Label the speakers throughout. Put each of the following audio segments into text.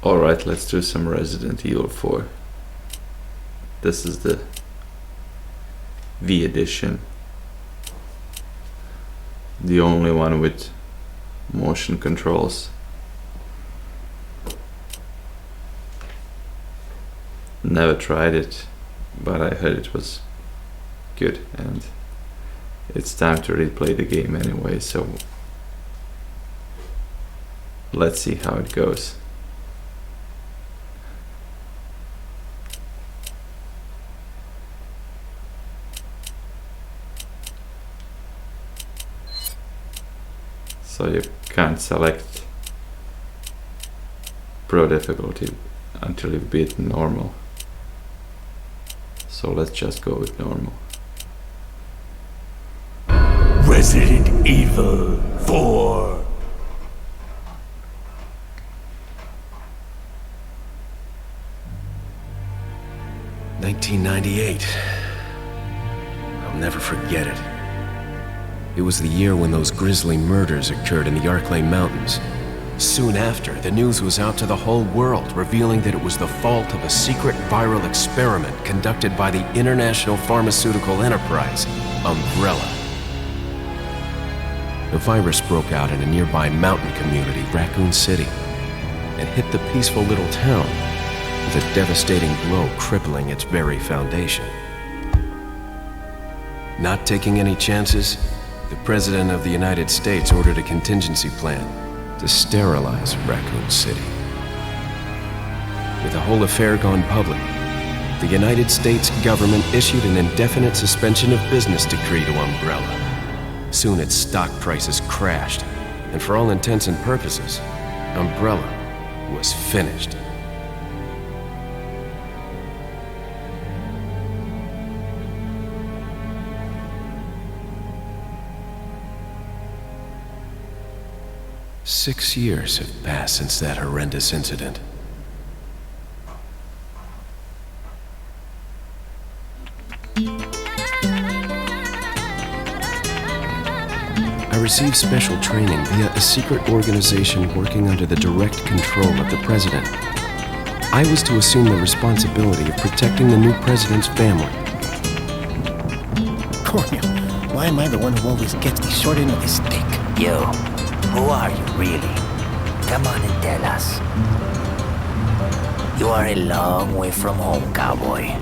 Speaker 1: Alright, let's do some Resident Evil 4. This is the V edition. The only one with motion controls. Never tried it, but I heard it was good, and it's time to replay the game anyway, so let's see how it goes. So you can't select Pro difficulty until you've beaten normal. So let's just go with normal.
Speaker 2: Resident Evil 4.
Speaker 3: "1998. I'll never forget it. It was the year when those grisly murders occurred in the Arklay Mountains. Soon after, the news was out to the whole world, revealing that it was the fault of a secret viral experiment conducted by the international pharmaceutical enterprise, Umbrella. The virus broke out in a nearby mountain community, Raccoon City, and hit the peaceful little town with a devastating blow crippling its very foundation. Not taking any chances, the President of the United States ordered a contingency plan to sterilize Raccoon City. With the whole affair gone public, the United States government issued an indefinite suspension of business decree to Umbrella. Soon its stock prices crashed, and for all intents and purposes, Umbrella was finished. Six years have passed since that horrendous incident. I received special training via a secret organization working under the direct control of the president. I was to assume the responsibility of protecting the new president's family.
Speaker 4: Coño, why am I the one who always gets the short end of the stick?
Speaker 5: You, who are you really? Come on and tell us. You are a long way from home, cowboy.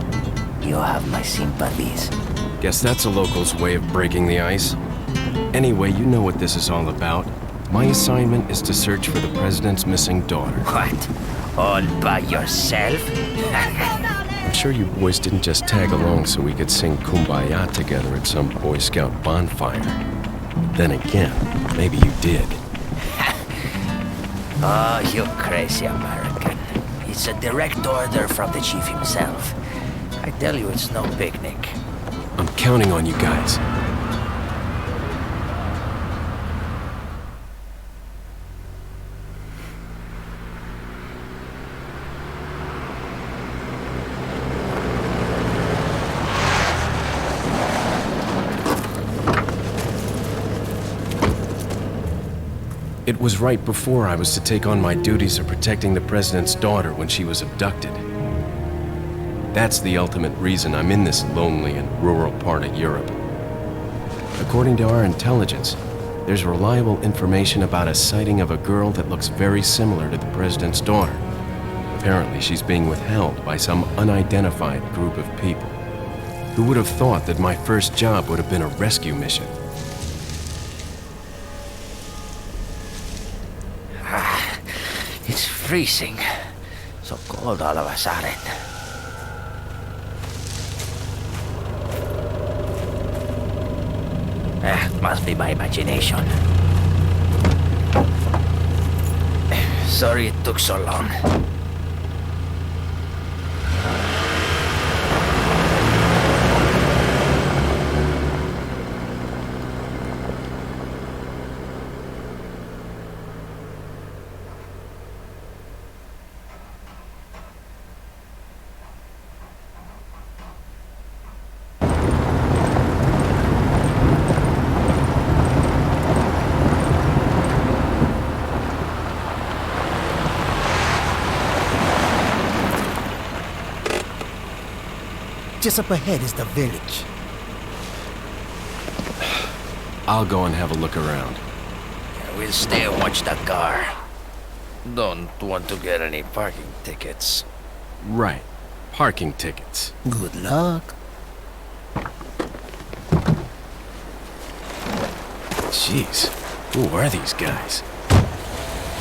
Speaker 5: You have my sympathies.
Speaker 3: Guess that's a local's way of breaking the ice. Anyway, you know what this is all about. My assignment is to search for the president's missing daughter.
Speaker 5: What? All by yourself?
Speaker 3: I'm sure you boys didn't just tag along so we could sing Kumbaya together at some Boy Scout bonfire. Then again, maybe you did.
Speaker 5: Oh, you crazy American. It's a direct order from the chief himself. I tell you, it's no picnic.
Speaker 3: I'm counting on you guys. It was right before I was to take on my duties of protecting the president's daughter when she was abducted. That's the ultimate reason I'm in this lonely and rural part of Europe. According to our intelligence, there's reliable information about a sighting of a girl that looks very similar to the president's daughter. Apparently, she's being withheld by some unidentified group of people. Who would have thought that my first job would have been a rescue mission?
Speaker 5: It's freezing. So cold all of a sudden. Must be my imagination. Sorry it took so long.
Speaker 4: Just up ahead is the village.
Speaker 3: I'll go and have a look around.
Speaker 5: We'll stay and watch the car. Don't want to get any parking tickets.
Speaker 3: Right. Parking tickets.
Speaker 4: Good luck.
Speaker 3: Jeez. Who are these guys?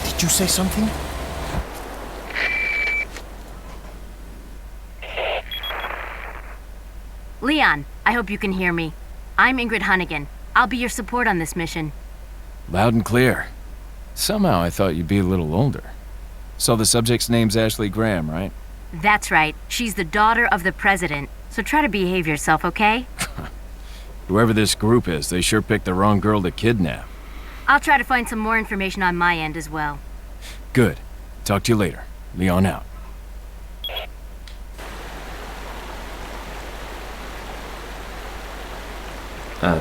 Speaker 4: Did you say something?
Speaker 6: Leon, I hope you can hear me. I'm Ingrid Hunnigan. I'll be your support on this mission.
Speaker 7: Loud and clear. Somehow I thought you'd be a little older. So the subject's name's Ashley Graham, right?
Speaker 6: That's right. She's the daughter of the president. So try to behave yourself, okay?
Speaker 7: Whoever this group is, they sure picked the wrong girl to kidnap.
Speaker 6: I'll try to find some more information on my end as well.
Speaker 7: Good. Talk to you later. Leon out.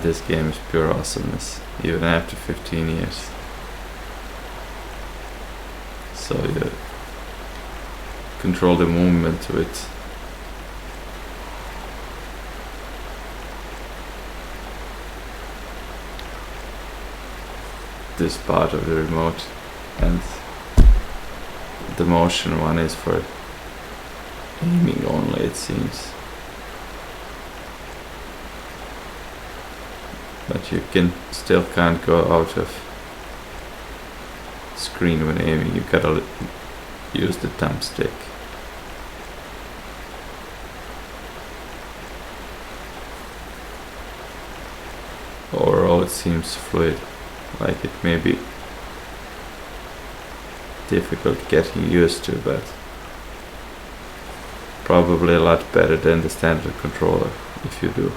Speaker 1: This game is pure awesomeness, even after 15 years. So you control the movement to it. This part of the remote, and the motion one is for aiming only, it seems. But you still can't go out of screen when aiming. You gotta use the thumbstick. Overall, it seems fluid. Like it may be difficult getting used to, but probably a lot better than the standard controller if you do.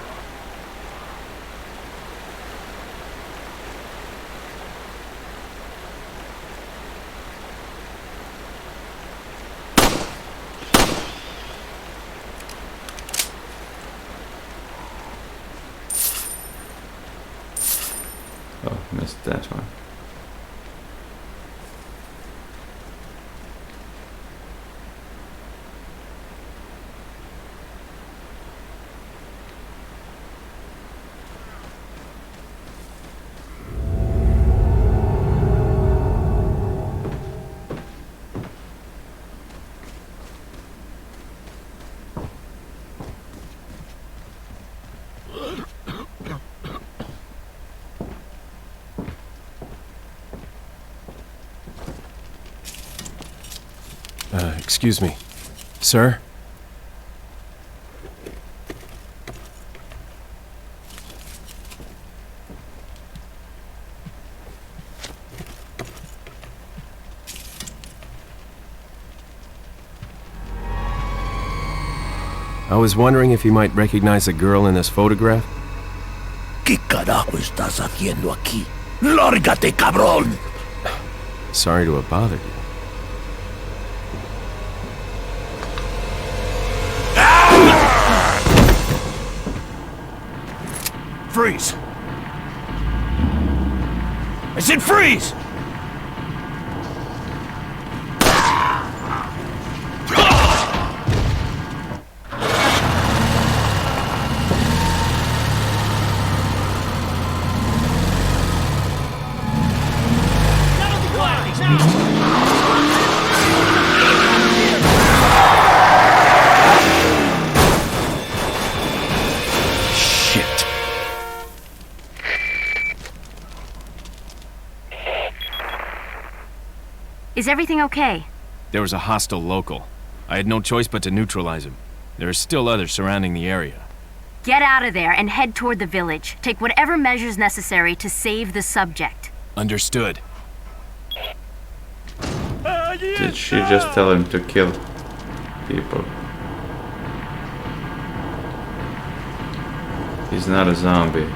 Speaker 1: Oh, missed that one.
Speaker 3: Excuse me. Sir? I was wondering if you might recognize the girl in this photograph?
Speaker 2: ¿Qué carajo estás haciendo aquí? ¡Lárgate, cabrón!
Speaker 3: Sorry to have bothered you.
Speaker 2: Freeze! I said freeze!
Speaker 6: Is everything okay?
Speaker 7: There was a hostile local. I had no choice but to neutralize him. There are still others surrounding the area.
Speaker 6: Get out of there and head toward the village. Take whatever measures necessary to save the subject.
Speaker 7: Understood.
Speaker 1: Did she just tell him to kill people? He's not a zombie.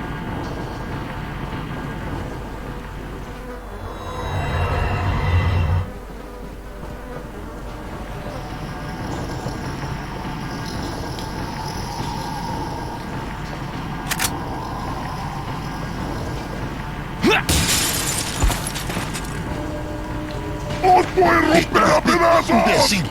Speaker 2: ¡Imbécil!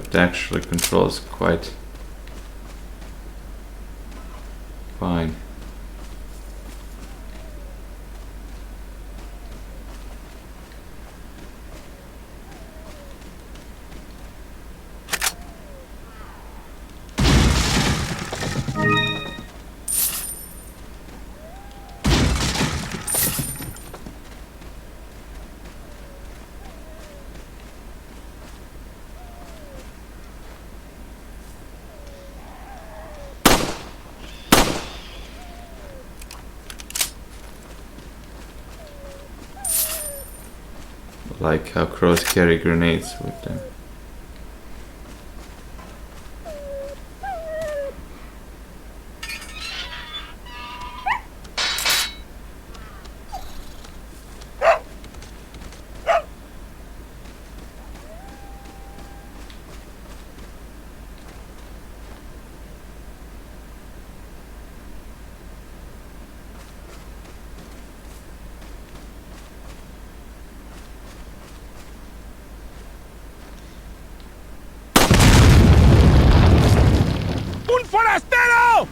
Speaker 1: it actually controls quite fine. Like how crows carry grenades with them.
Speaker 2: ¡Un forastero!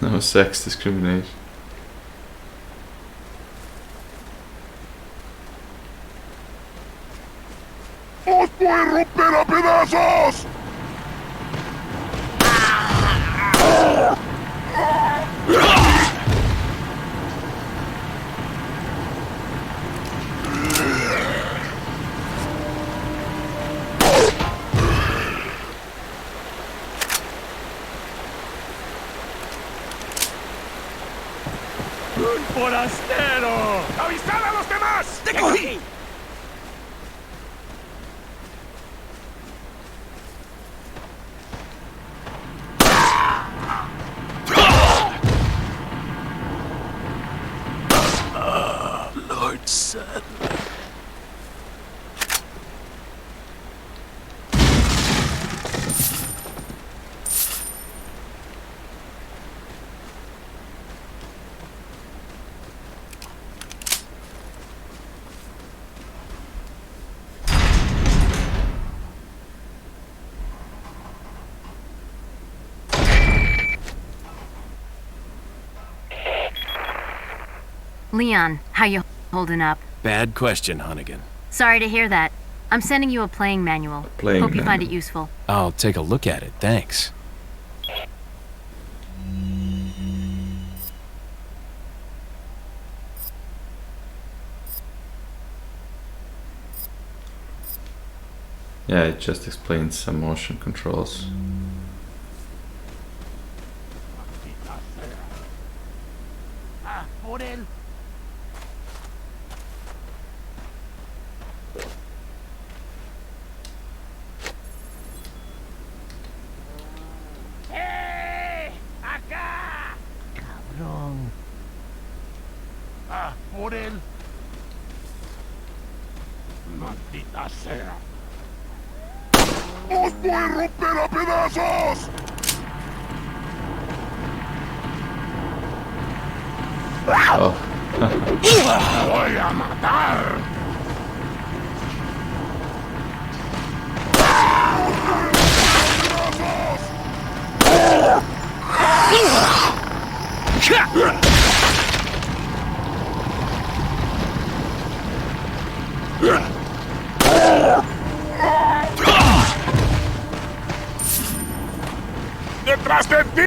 Speaker 1: No sex discrimination.
Speaker 2: ¡Os voy a romper a pedazos! ¡Un forastero! ¡Avisad a los demás! ¡De aquí! Lord Sadler.
Speaker 6: Leon, how you holding up?
Speaker 3: Bad question, Hunnigan.
Speaker 6: Sorry to hear that. I'm sending you a playing manual.
Speaker 1: Playing
Speaker 6: Hope you find it
Speaker 1: manual.
Speaker 6: useful.
Speaker 3: I'll take a look at it, thanks.
Speaker 1: Yeah, it just explains some motion controls.
Speaker 2: Por él. ¡Acá!
Speaker 4: Cabrón.
Speaker 2: Por él. Maldita sea. ¡Os voy a romper a pedazos!
Speaker 1: Oh,
Speaker 2: ¡Voy a matar! ¡Detrás de ti!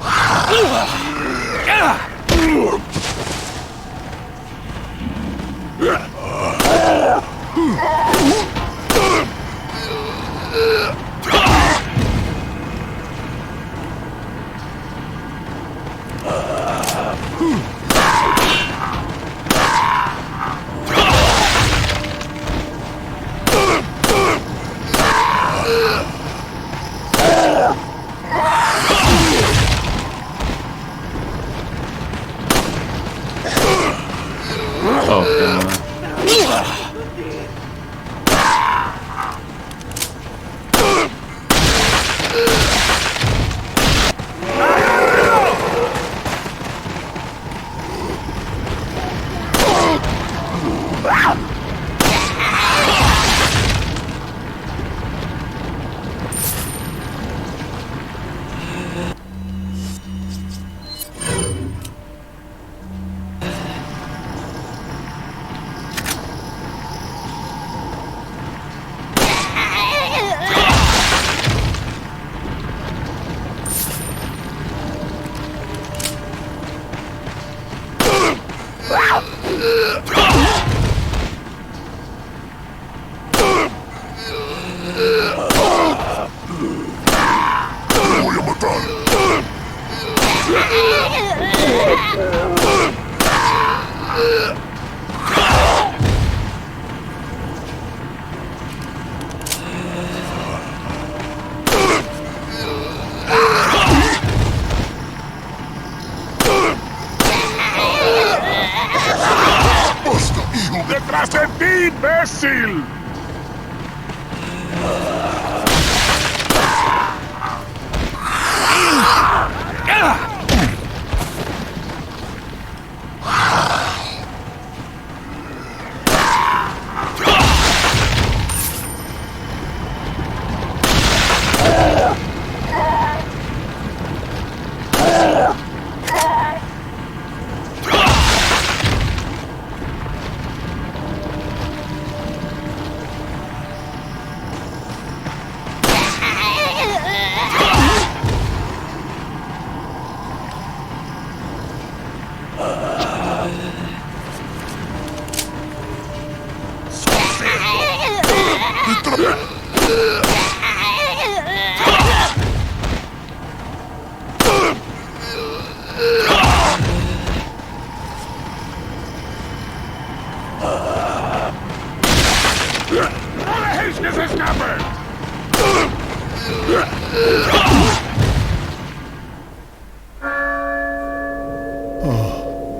Speaker 2: ¡Detrás de ti, imbécil!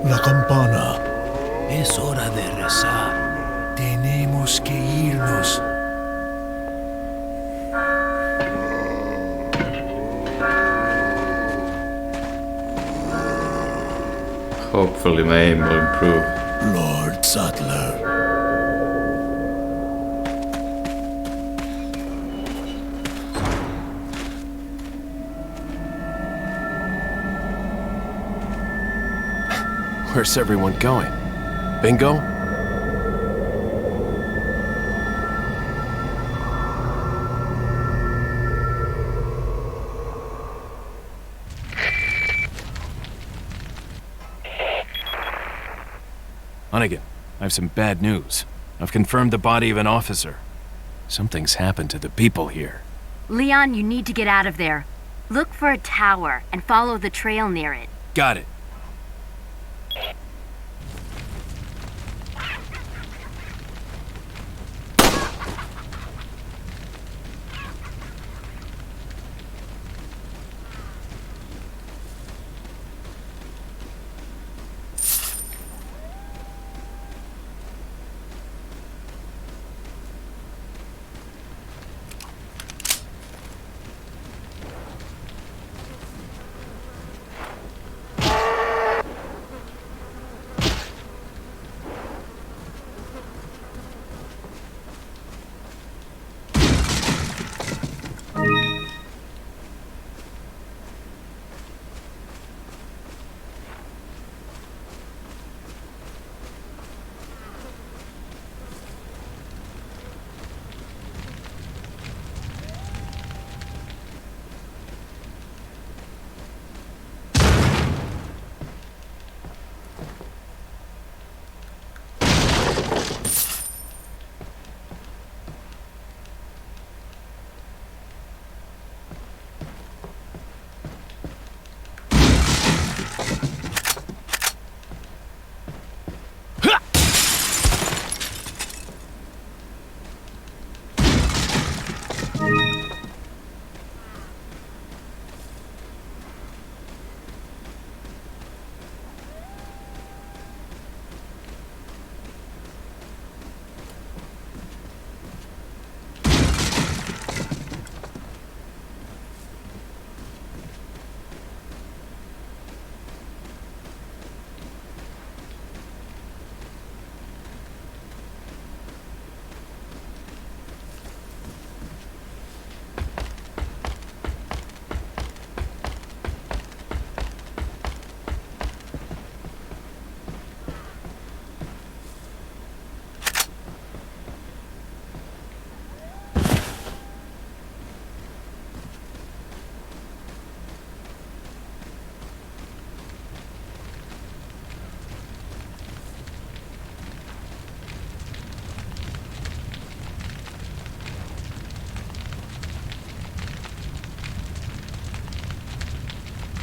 Speaker 4: La campana.
Speaker 5: Es hora de rezar. Tenemos que irnos.
Speaker 1: Hopefully my aim will improve.
Speaker 4: Lord Sattler.
Speaker 3: Where's everyone going? Bingo? Hunnigan, I have some bad news. I've confirmed the body of an officer. Something's happened to the people here.
Speaker 6: Leon, you need to get out of there. Look for a tower and follow the trail near it.
Speaker 3: Got it.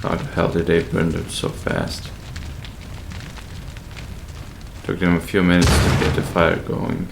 Speaker 1: How the hell did they burn them so fast? Took them a few minutes to get the fire going.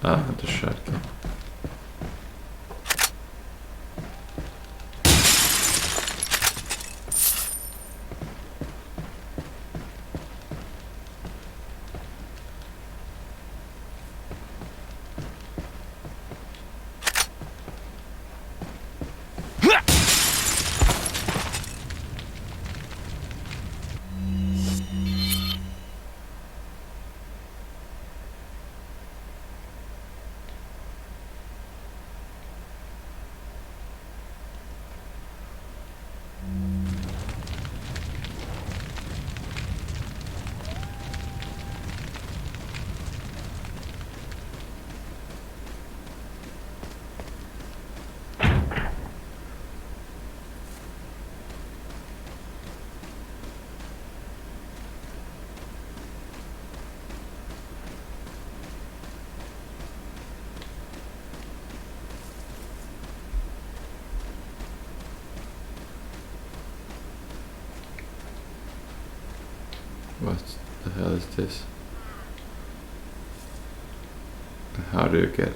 Speaker 1: Ah, the shotgun. What the hell is this? How do you get it?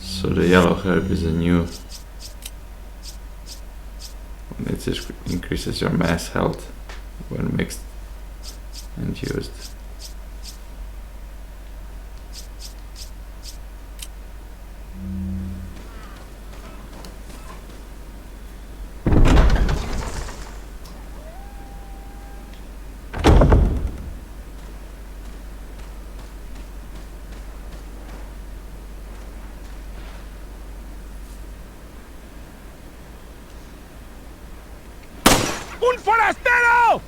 Speaker 1: So the yellow herb is a new. It just increases your mass health when mixed and used.
Speaker 2: ¡Un forastero!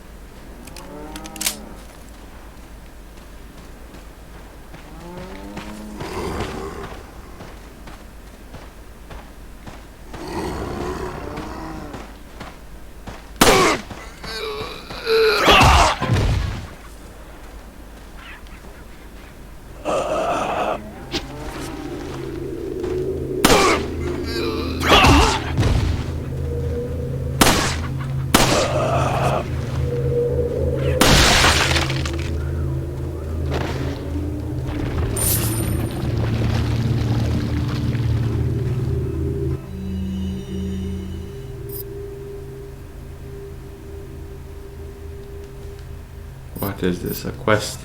Speaker 1: What is this? A quest?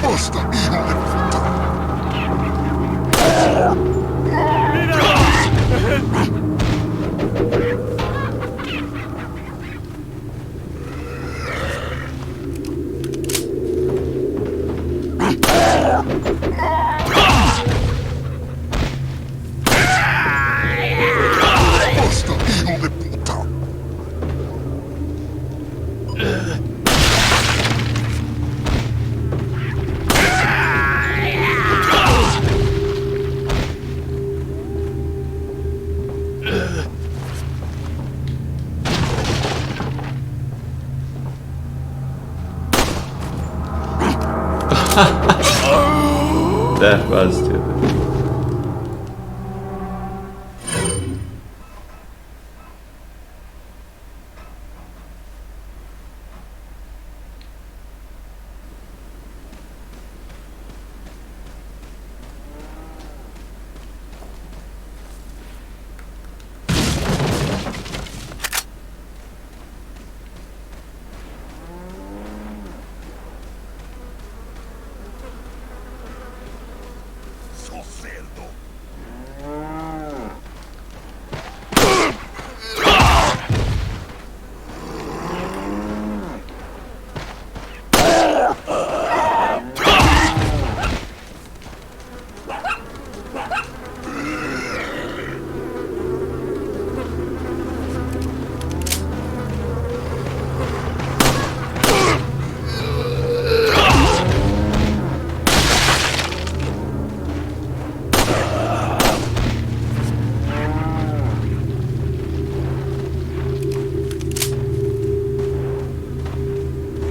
Speaker 2: Basta, hijo de puta. Basta, hijo de puta.
Speaker 1: That was stupid.
Speaker 2: Sos cerdo.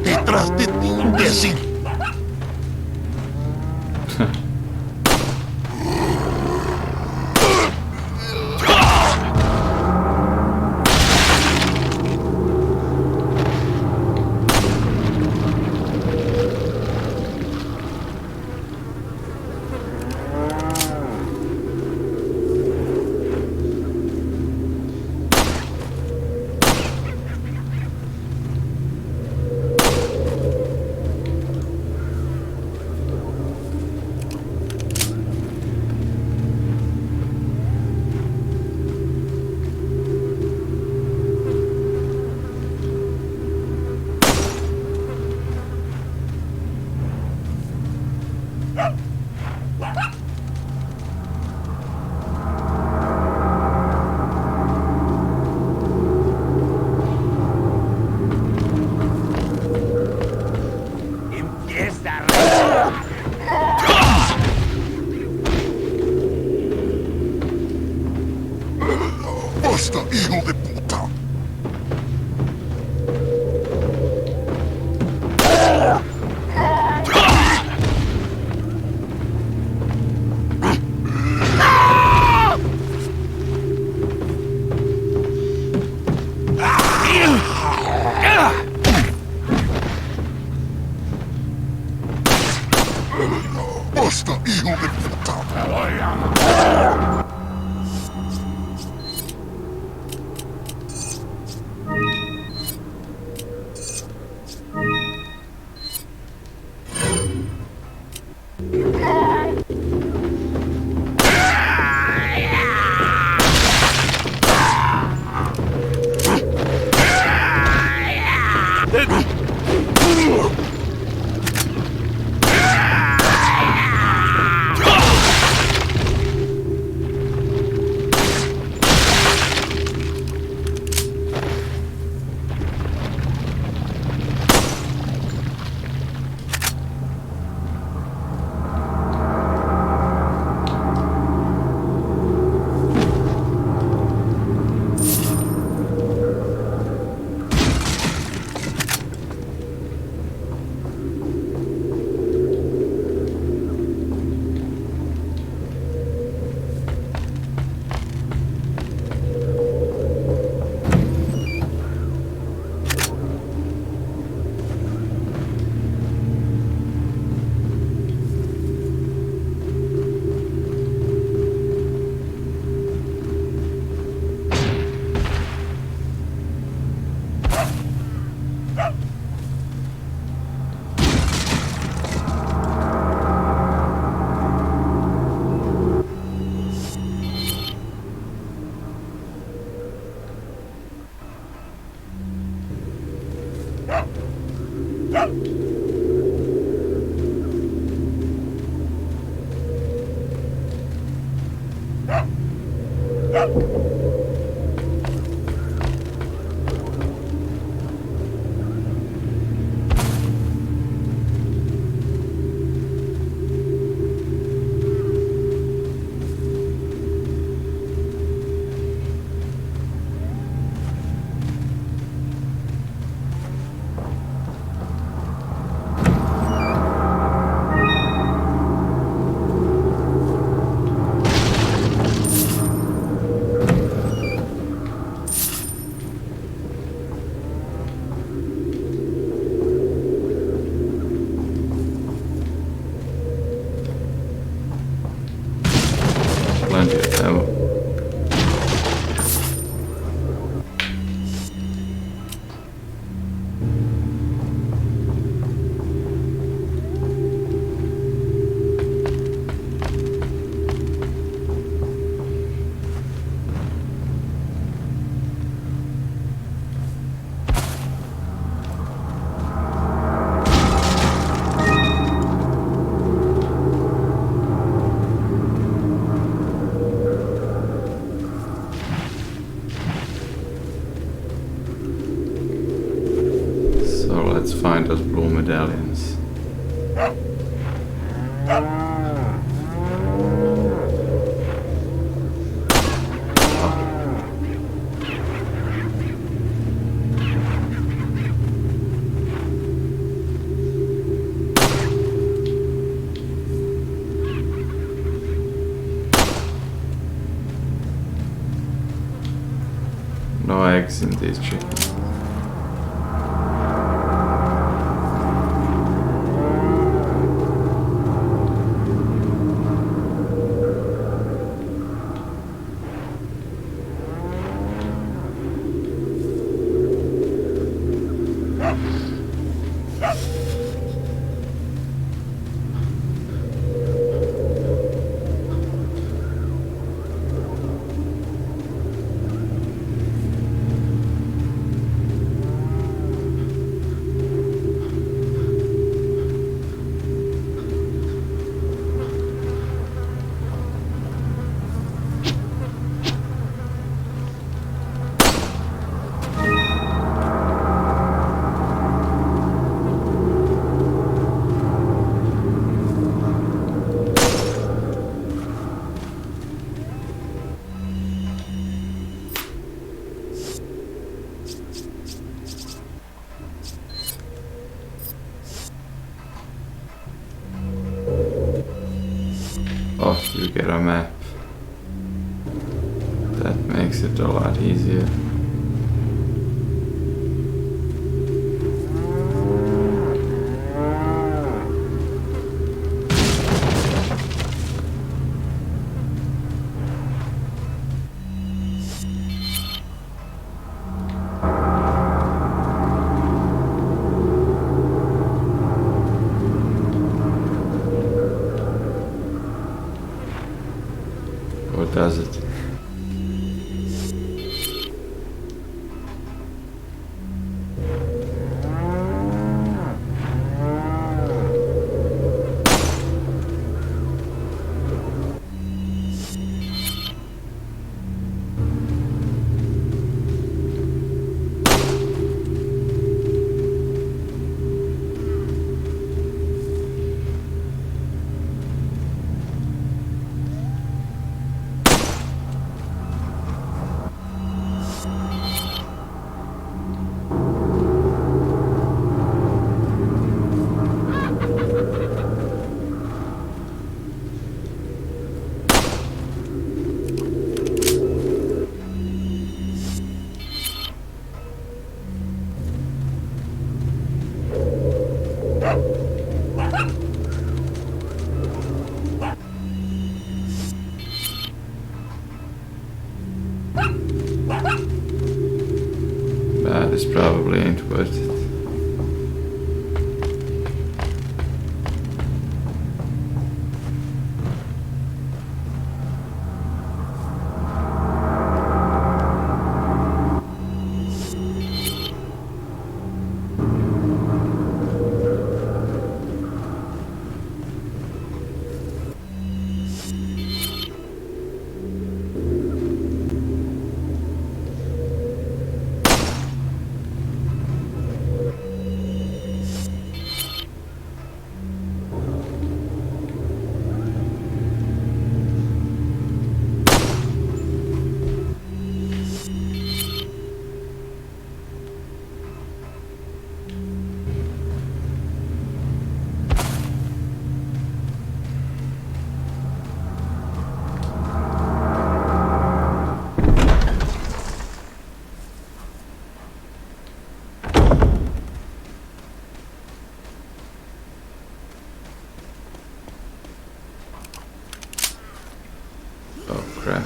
Speaker 2: Detrás de ti, imbécil. Basta, hijo de puta. Basta, hijo de puta.
Speaker 1: Plenty of ammo. So let's find those blue medallions. No eggs in these chickens. Oh, you get a map. That makes it a lot easier. Or does it? This probably ain't worth it. crap.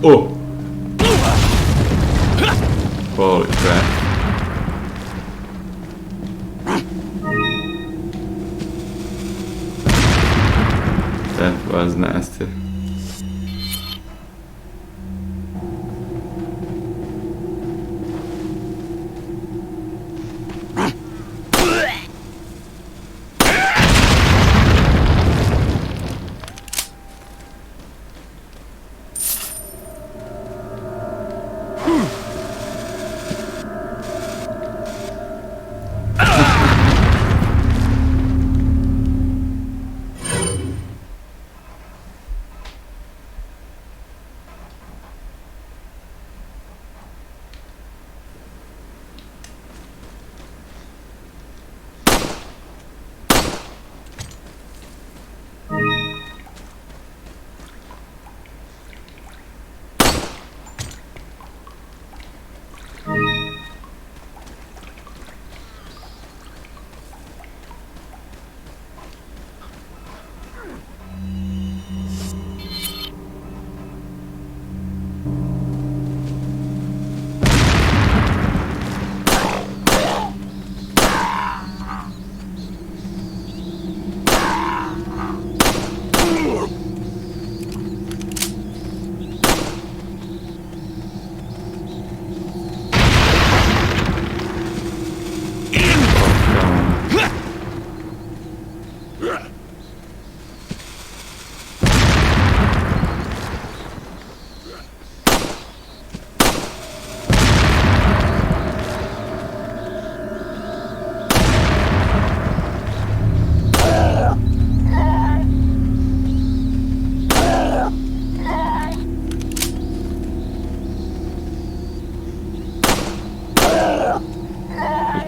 Speaker 1: Oh! Holy crap. That was nasty.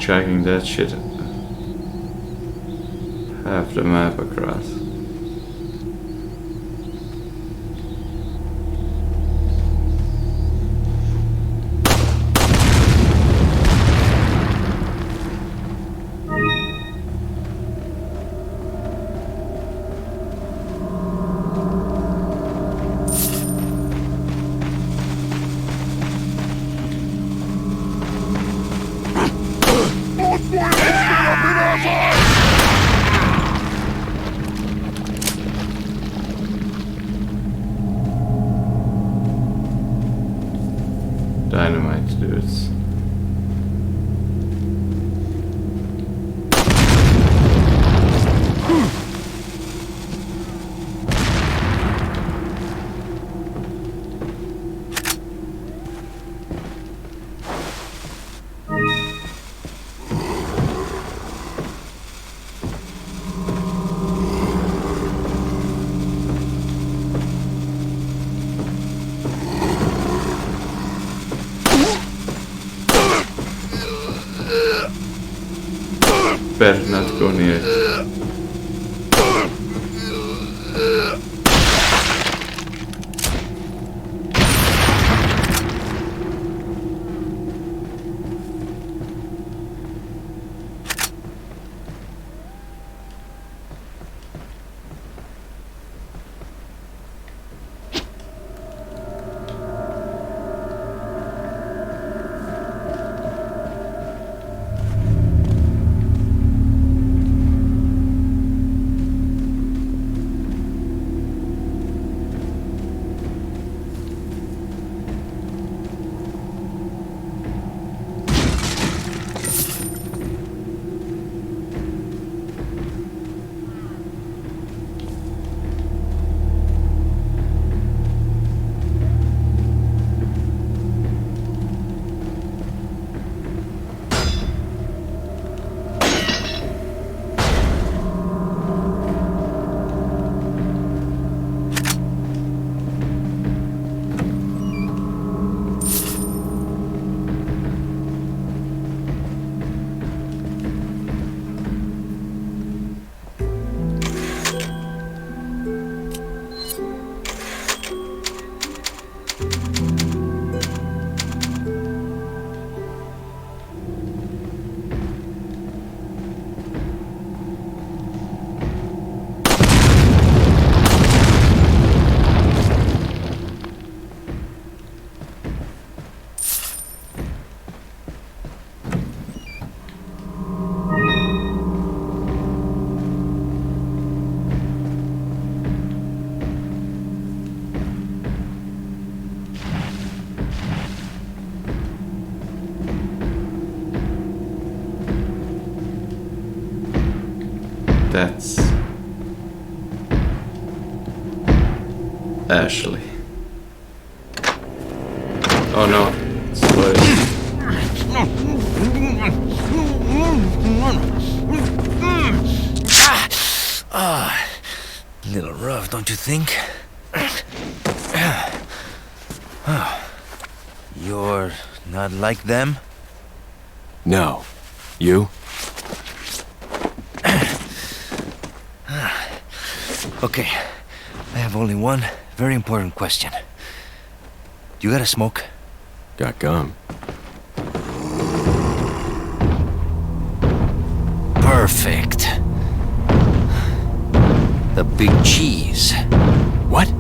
Speaker 1: Tracking that shit half the map across. Dynamite dudes. Better not go near it. That's Ashley. Oh no, it's loading.
Speaker 5: Little rough, don't you think? You're not like them?
Speaker 3: No. You?
Speaker 5: Okay, I have only one very important question. You got a smoke?
Speaker 3: Got gum.
Speaker 5: Perfect. The big cheese.
Speaker 3: What?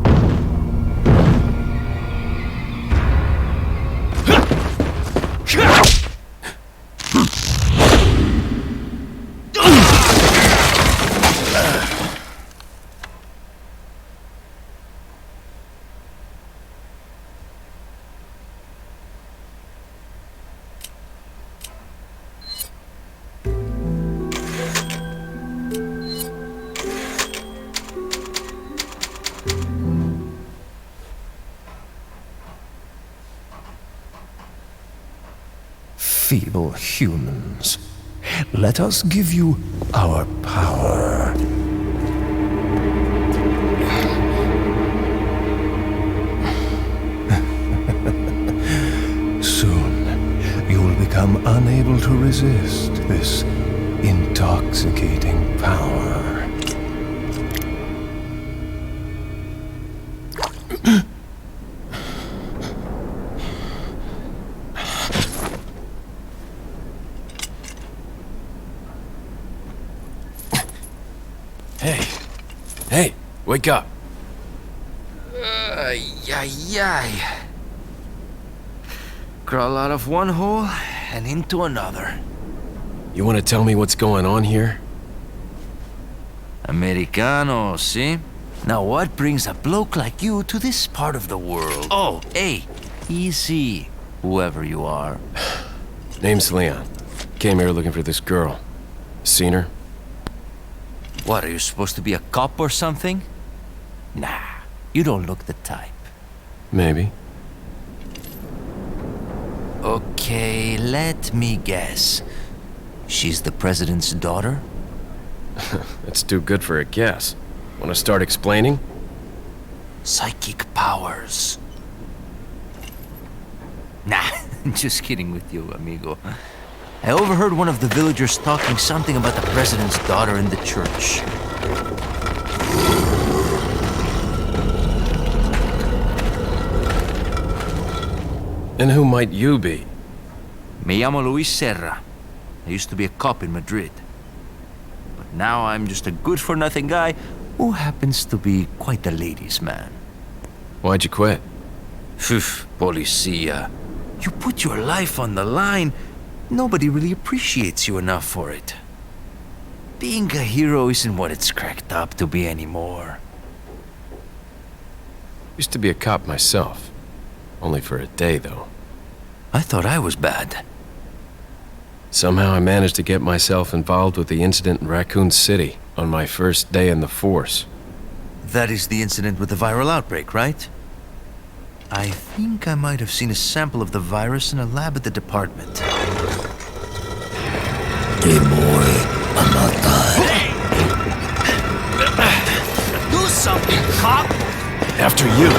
Speaker 8: Feeble humans, let us give you our power. Soon, you will become unable to resist this intoxicating power.
Speaker 3: Hey, wake up.
Speaker 5: Ay. Crawl out of one hole and into another.
Speaker 3: You want to tell me what's going on here?
Speaker 5: Americano, see? Now what brings a bloke like you to this part of the world? Oh, hey, easy, whoever you are.
Speaker 3: Name's Leon. Came here looking for this girl. Seen her?
Speaker 5: What, are you supposed to be a cop or something? Nah, you don't look the type.
Speaker 3: Maybe.
Speaker 5: Okay, let me guess. She's the president's daughter?
Speaker 3: That's too good for a guess. Want to start explaining?
Speaker 5: Psychic powers. Nah, just kidding with you, amigo. I overheard one of the villagers talking something about the president's daughter in the church.
Speaker 3: And who might you be?
Speaker 5: Me llamo Luis Serra. I used to be a cop in Madrid. But now I'm just a good-for-nothing guy who happens to be quite a ladies' man.
Speaker 3: Why'd you quit?
Speaker 5: Phew, policia. You put your life on the line. Nobody really appreciates you enough for it. Being a hero isn't what it's cracked up to be anymore.
Speaker 3: Used to be a cop myself. Only for a day, though.
Speaker 5: I thought I was bad.
Speaker 3: Somehow I managed to get myself involved with the incident in Raccoon City on my first day in the force.
Speaker 5: That is the incident with the viral outbreak, right? I think I might have seen a sample of the virus in a lab at the department.
Speaker 4: Hey boy, I'm not done.
Speaker 5: Do something, cop!
Speaker 3: After you.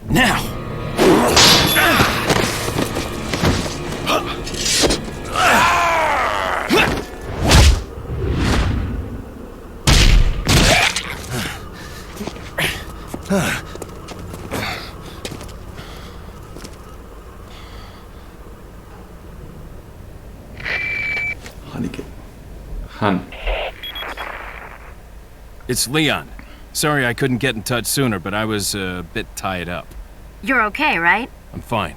Speaker 3: Now!
Speaker 1: Hun.
Speaker 7: It's Leon. Sorry I couldn't get in touch sooner, but I was a bit tied up.
Speaker 6: You're okay, right?
Speaker 7: I'm fine.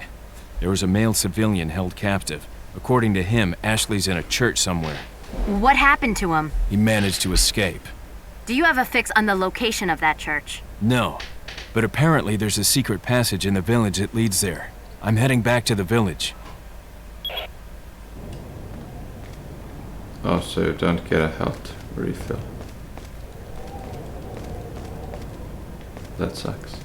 Speaker 7: There was a male civilian held captive. According to him, Ashley's in a church somewhere.
Speaker 6: What happened to him?
Speaker 7: He managed to escape.
Speaker 6: Do you have a fix on the location of that church?
Speaker 7: No, but apparently there's a secret passage in the village that leads there. I'm heading back to the village.
Speaker 1: Oh, so you don't get a health refill. That sucks.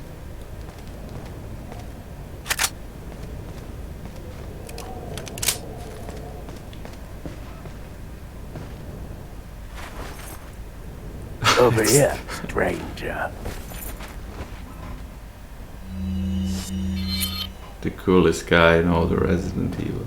Speaker 9: Over here, stranger.
Speaker 1: The coolest guy in all the Resident Evil.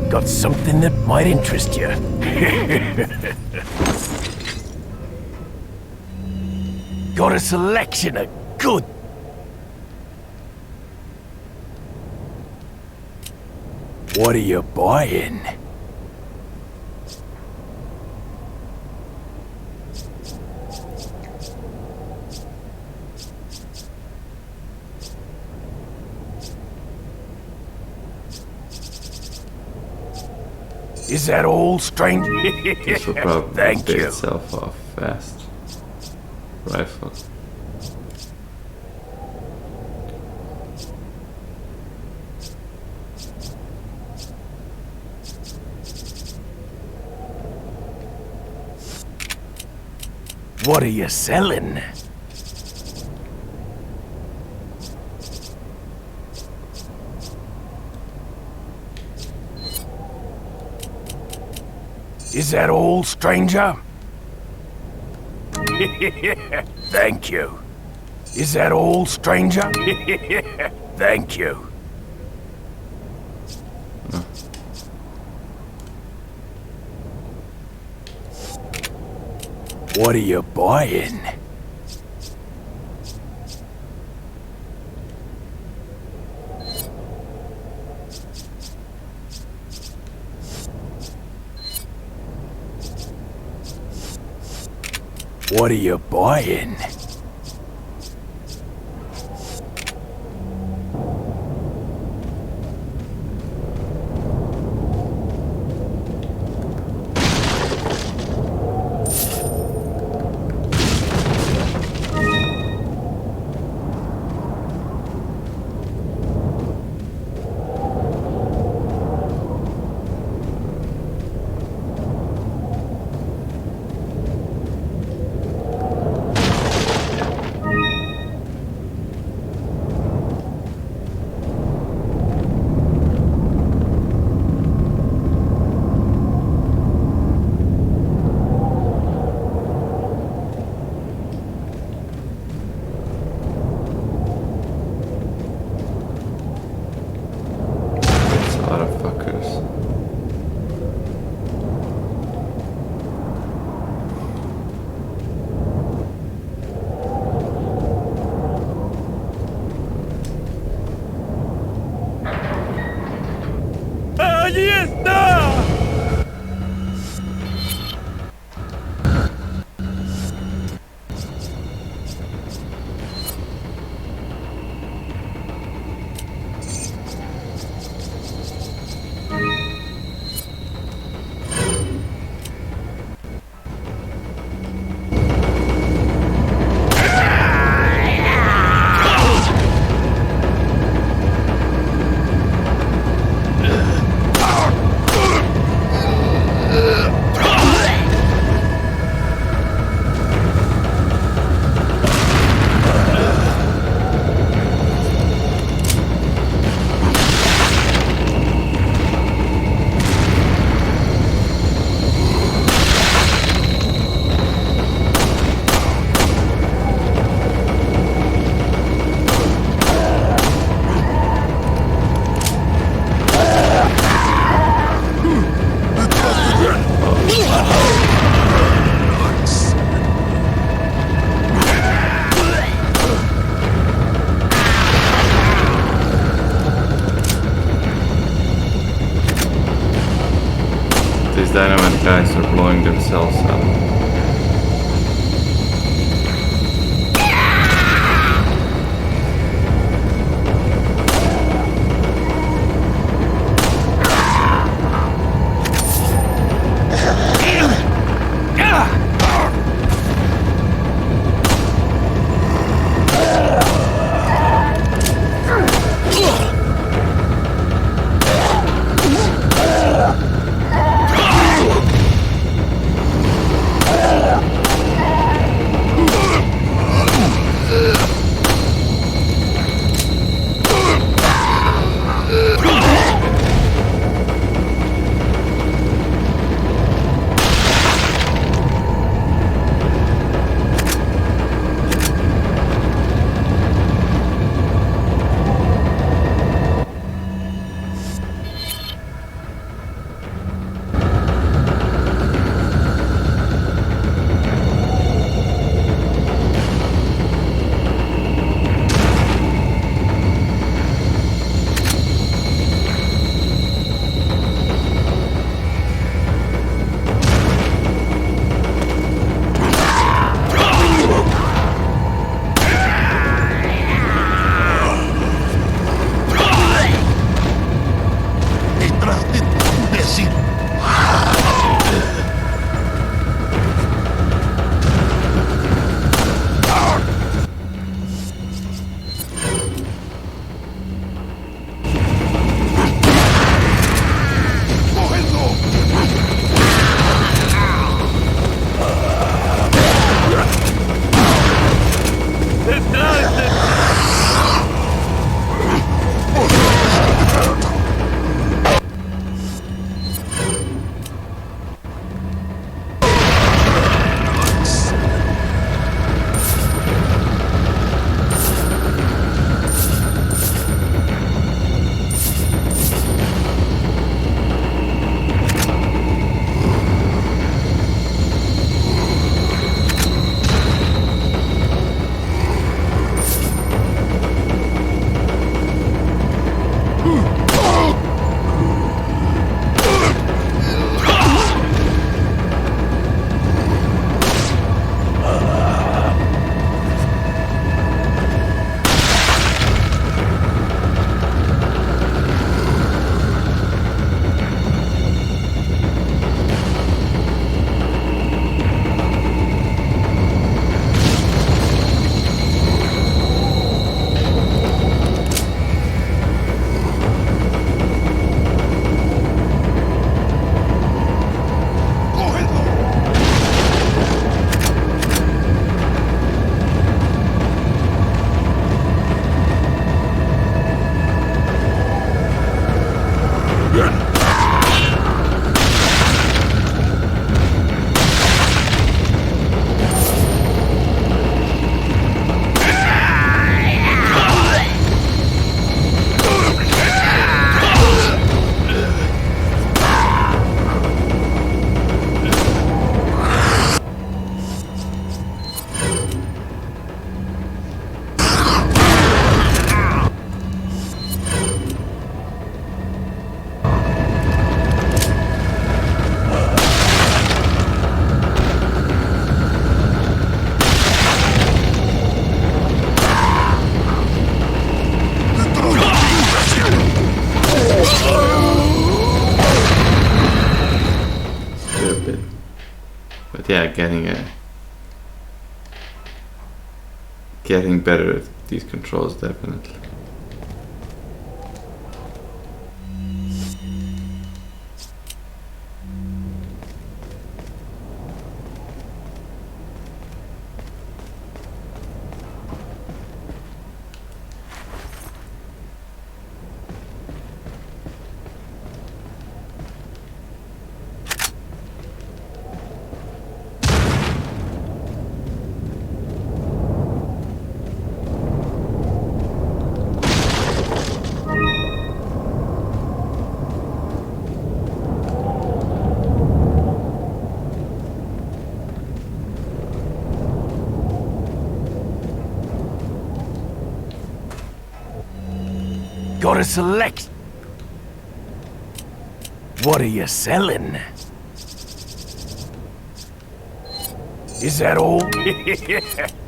Speaker 9: Got something that might interest you. Got a selection of good. What are you buying? Is that all, stranger?
Speaker 1: This will probably
Speaker 9: Thank
Speaker 1: pay
Speaker 9: you.
Speaker 1: itself off fast. Rifle.
Speaker 9: What are you selling? Is that all, stranger? Thank you. Is that all, stranger? Thank you. What are you buying? What are you buying?
Speaker 1: That's a lot of fuckers.
Speaker 9: ¡Allí está!
Speaker 1: These dynamite guys are blowing themselves up. But yeah, getting better at these controls, definitely.
Speaker 9: Gotta select. What are you selling? Is that all?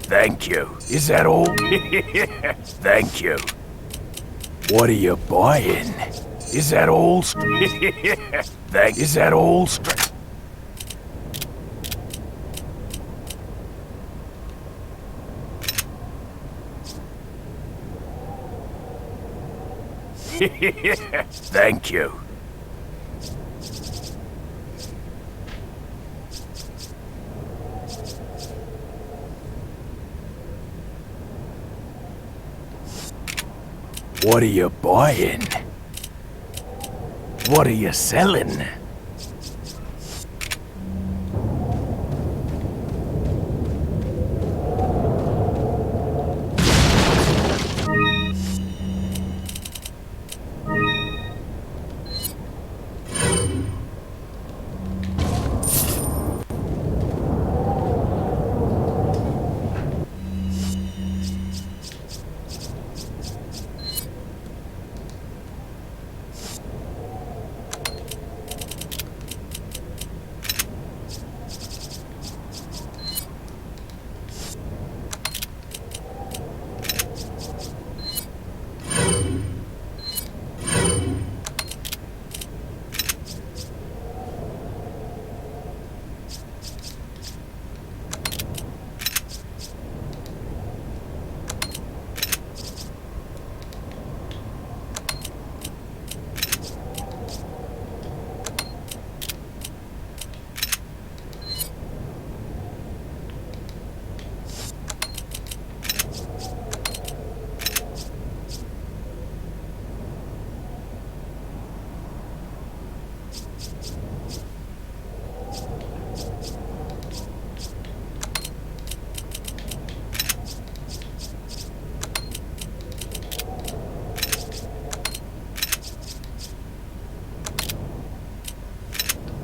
Speaker 9: Thank you. Is that all? Thank you. What are you buying? Is that all? Is that all? Thank you. What are you buying? What are you selling?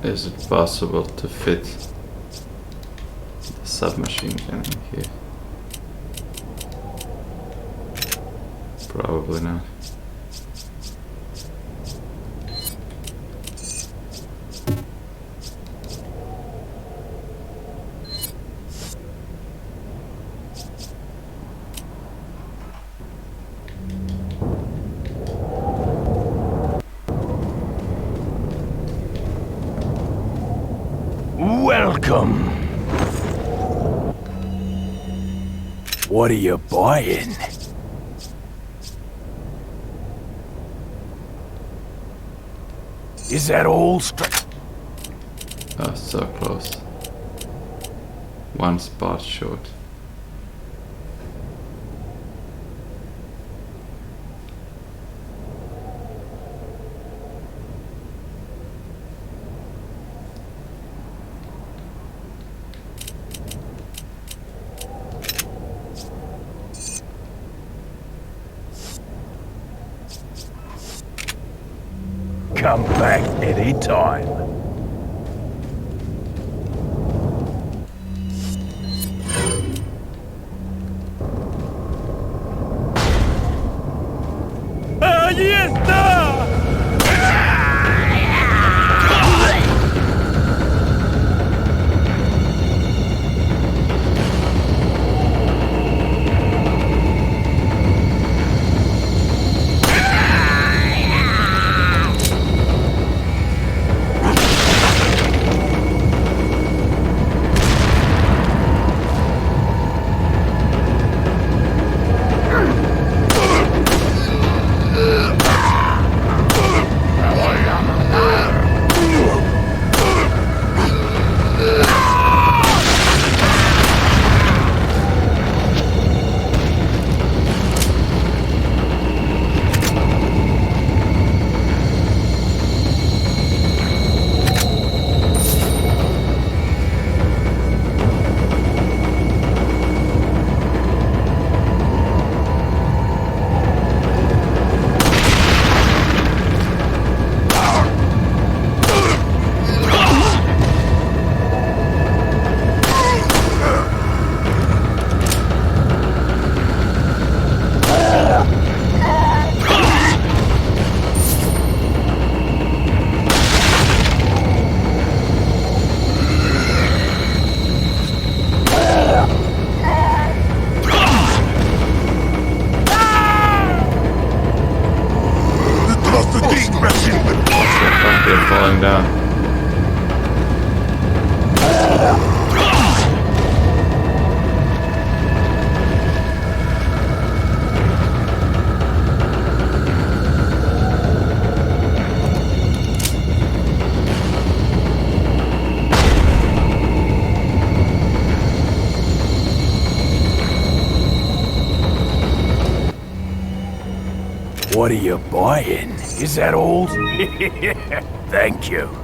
Speaker 1: Is it possible to fit the submachine gun in here? Probably not.
Speaker 9: Welcome. What are you buying? Is that all?
Speaker 1: Oh, so close. One spot short.
Speaker 9: Come back anytime. ¡Allí está!
Speaker 1: They're falling down.
Speaker 9: What are you buying? Is that all? Thank you.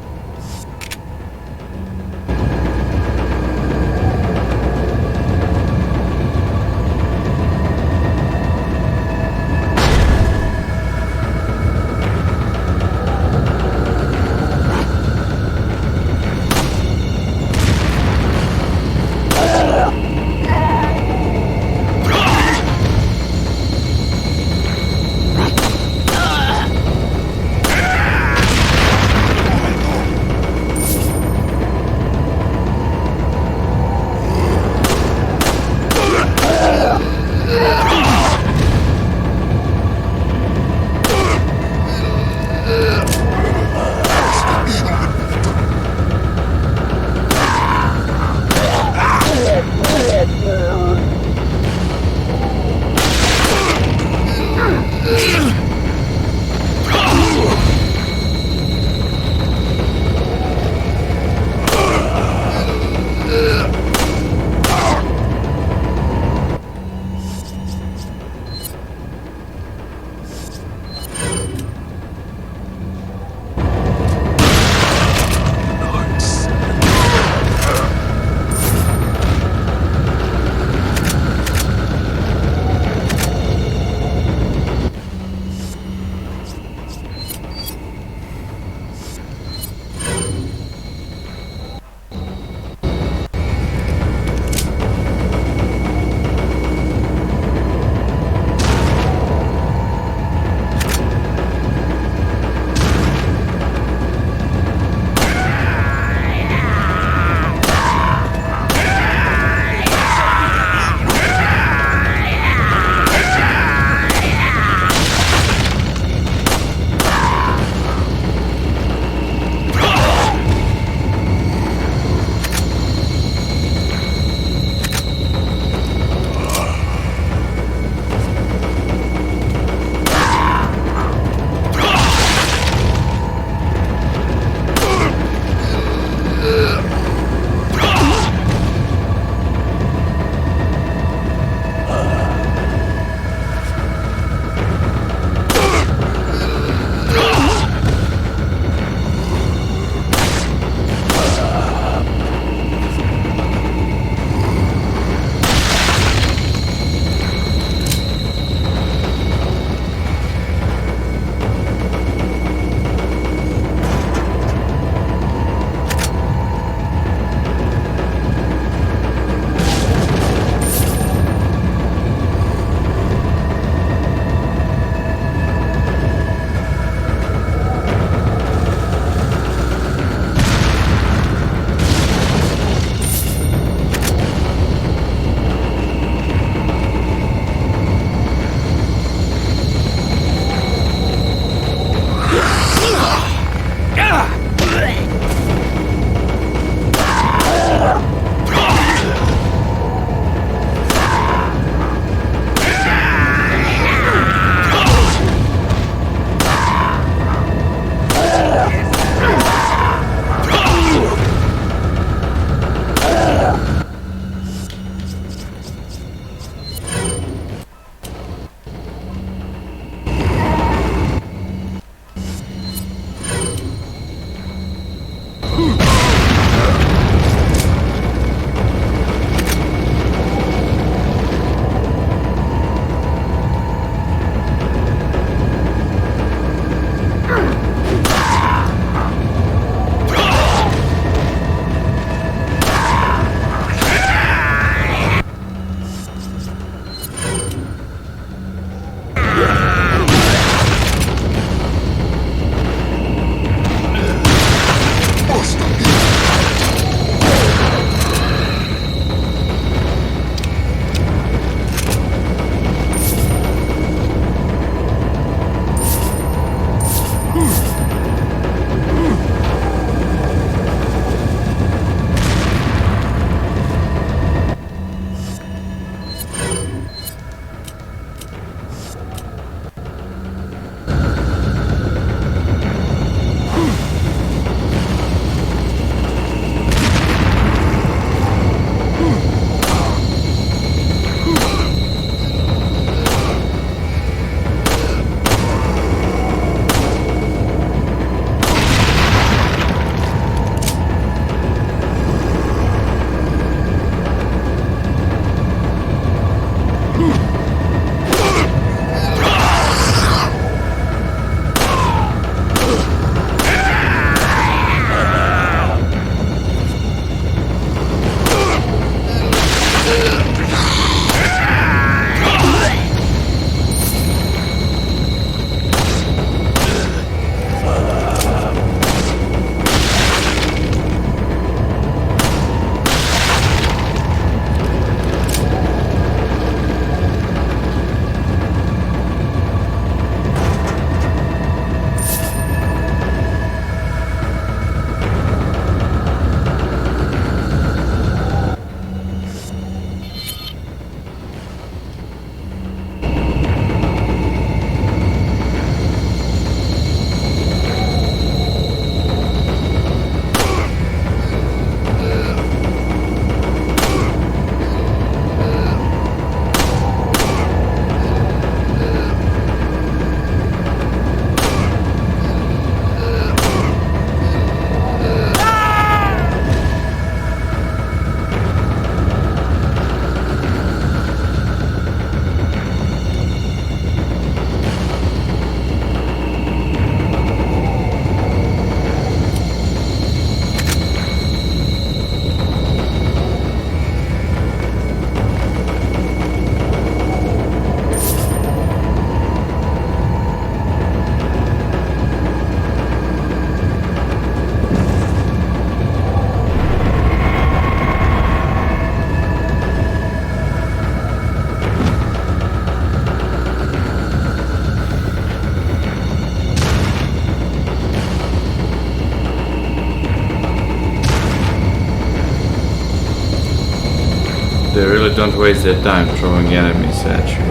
Speaker 1: really don't waste their time throwing enemies at you.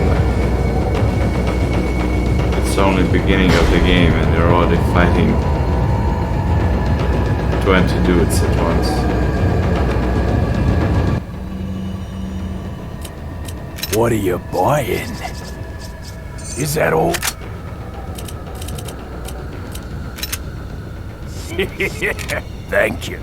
Speaker 1: It's only beginning of the game and you're already fighting 20 dudes at once.
Speaker 9: What are you buying? Is that all? Thank you.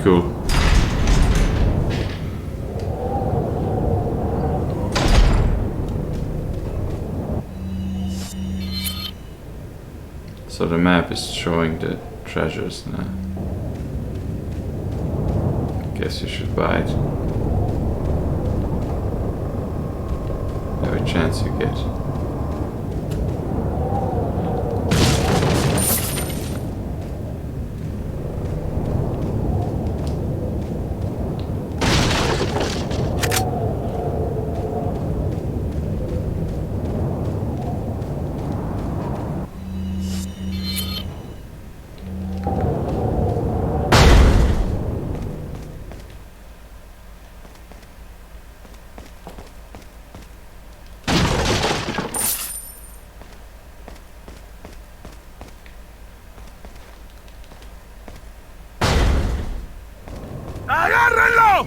Speaker 1: Cool. So the map is showing the treasures now. Guess you should buy it. Every chance you get.
Speaker 2: ¡Agárrenlo!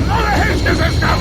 Speaker 2: ¡No dejéis que se escape!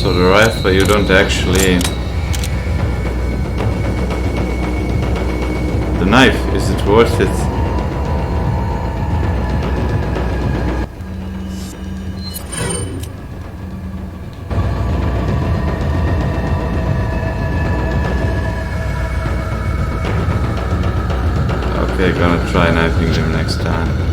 Speaker 1: So the rifle, you don't actually... The knife, is it worth it? We're gonna try knifing them next time.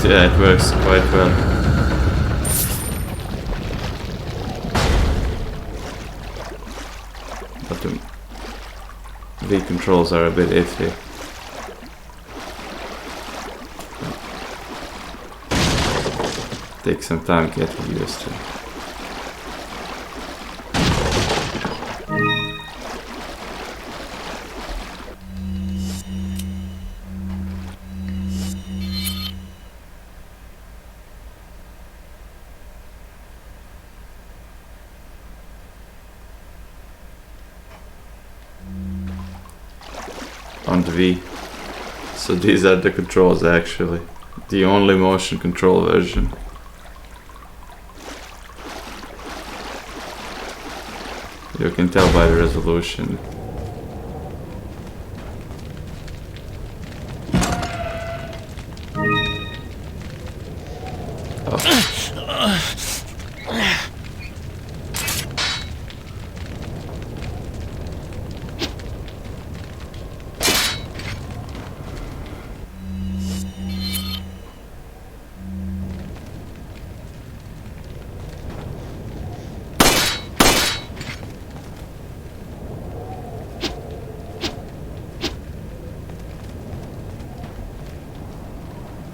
Speaker 1: Yeah, it works quite well. But the V controls are a bit iffy. Take some time getting used to. On the V. So these are the controls actually. The only motion control version. You can tell by the resolution.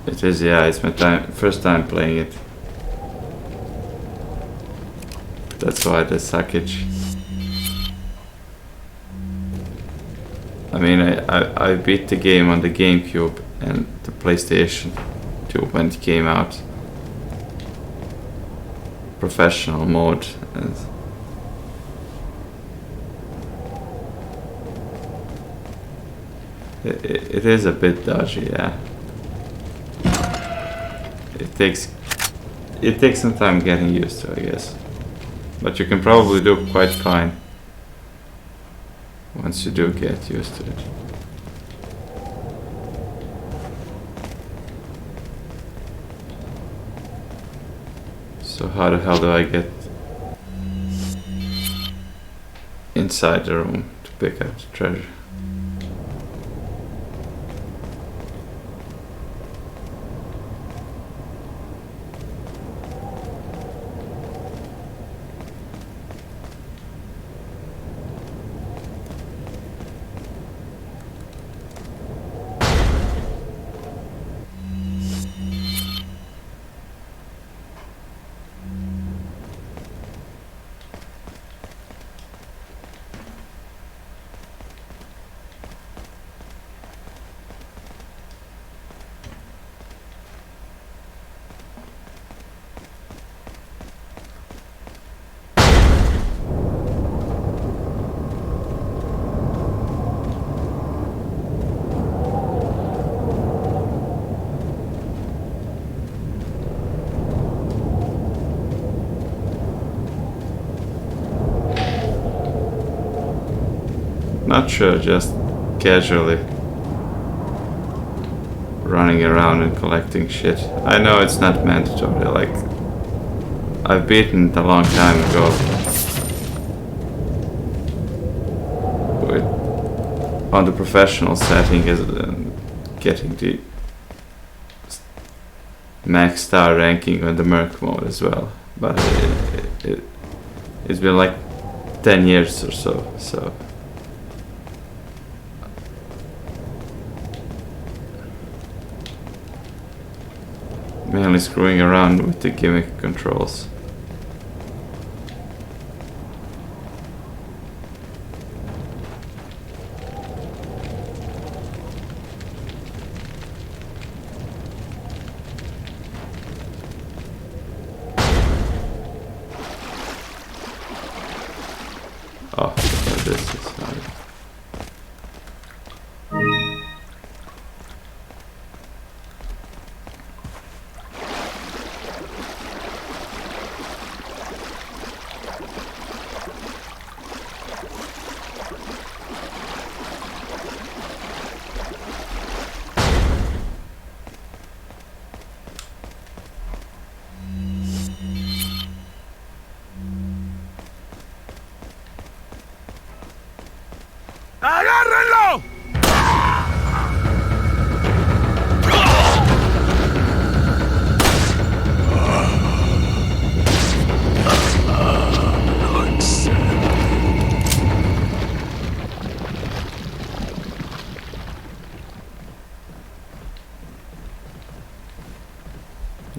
Speaker 1: It is, yeah, it's my first time playing it. That's why the suckage. I mean, I beat the game on the GameCube and the PlayStation 2 when it came out. Professional mode. And it is a bit dodgy, yeah. It takes some time getting used to, I guess. But you can probably do quite fine once you do get used to it. So how the hell do I get inside the room to pick up the treasure? not sure, just casually running around and collecting shit. I know it's not mandatory, like I've beaten it a long time ago. On the professional setting is getting the max star ranking on the Merc mode as well, but it's been like 10 years or so. Mainly screwing around with the gimmick controls. Oh, this is not it.
Speaker 9: ¡Agárrenlo!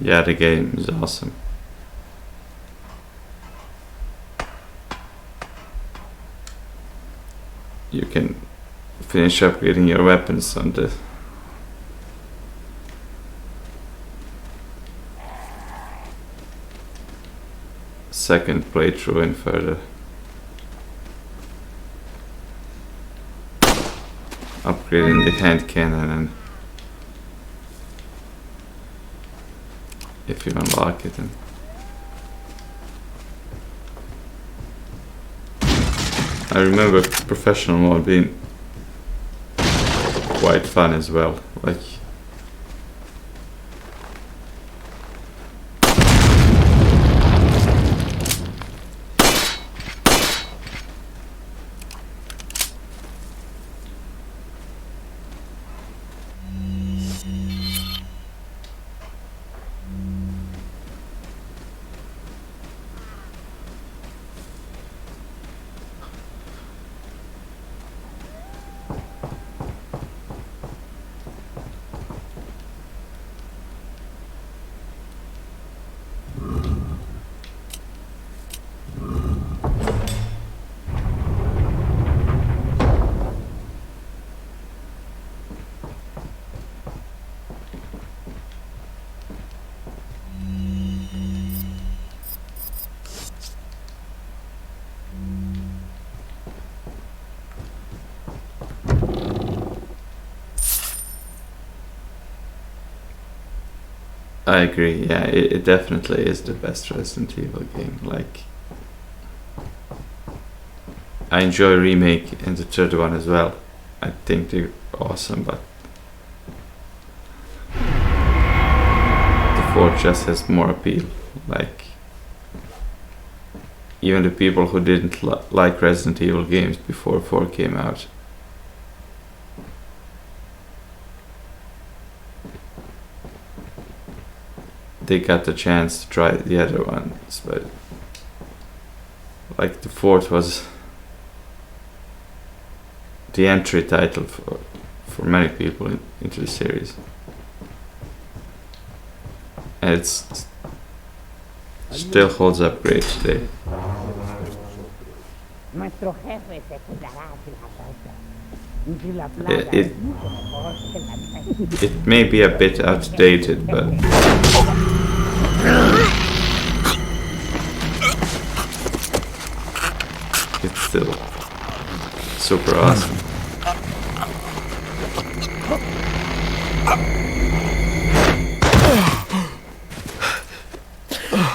Speaker 1: Yeah, the game is awesome. You can finish upgrading your weapons on the second playthrough and further. Upgrading the hand cannon, and if you unlock it, and I remember professional mode being quite fun as well. Like I agree, yeah, it definitely is the best Resident Evil game. Like, I enjoy Remake and the third one as well. I think they're awesome, but the fourth just has more appeal. Like, even the people who didn't like Resident Evil games before 4 came out, they got the chance to try the other ones, but like the fourth was the entry title for many people into the series, and it still holds up great today. It may be a bit outdated, but it's still super awesome.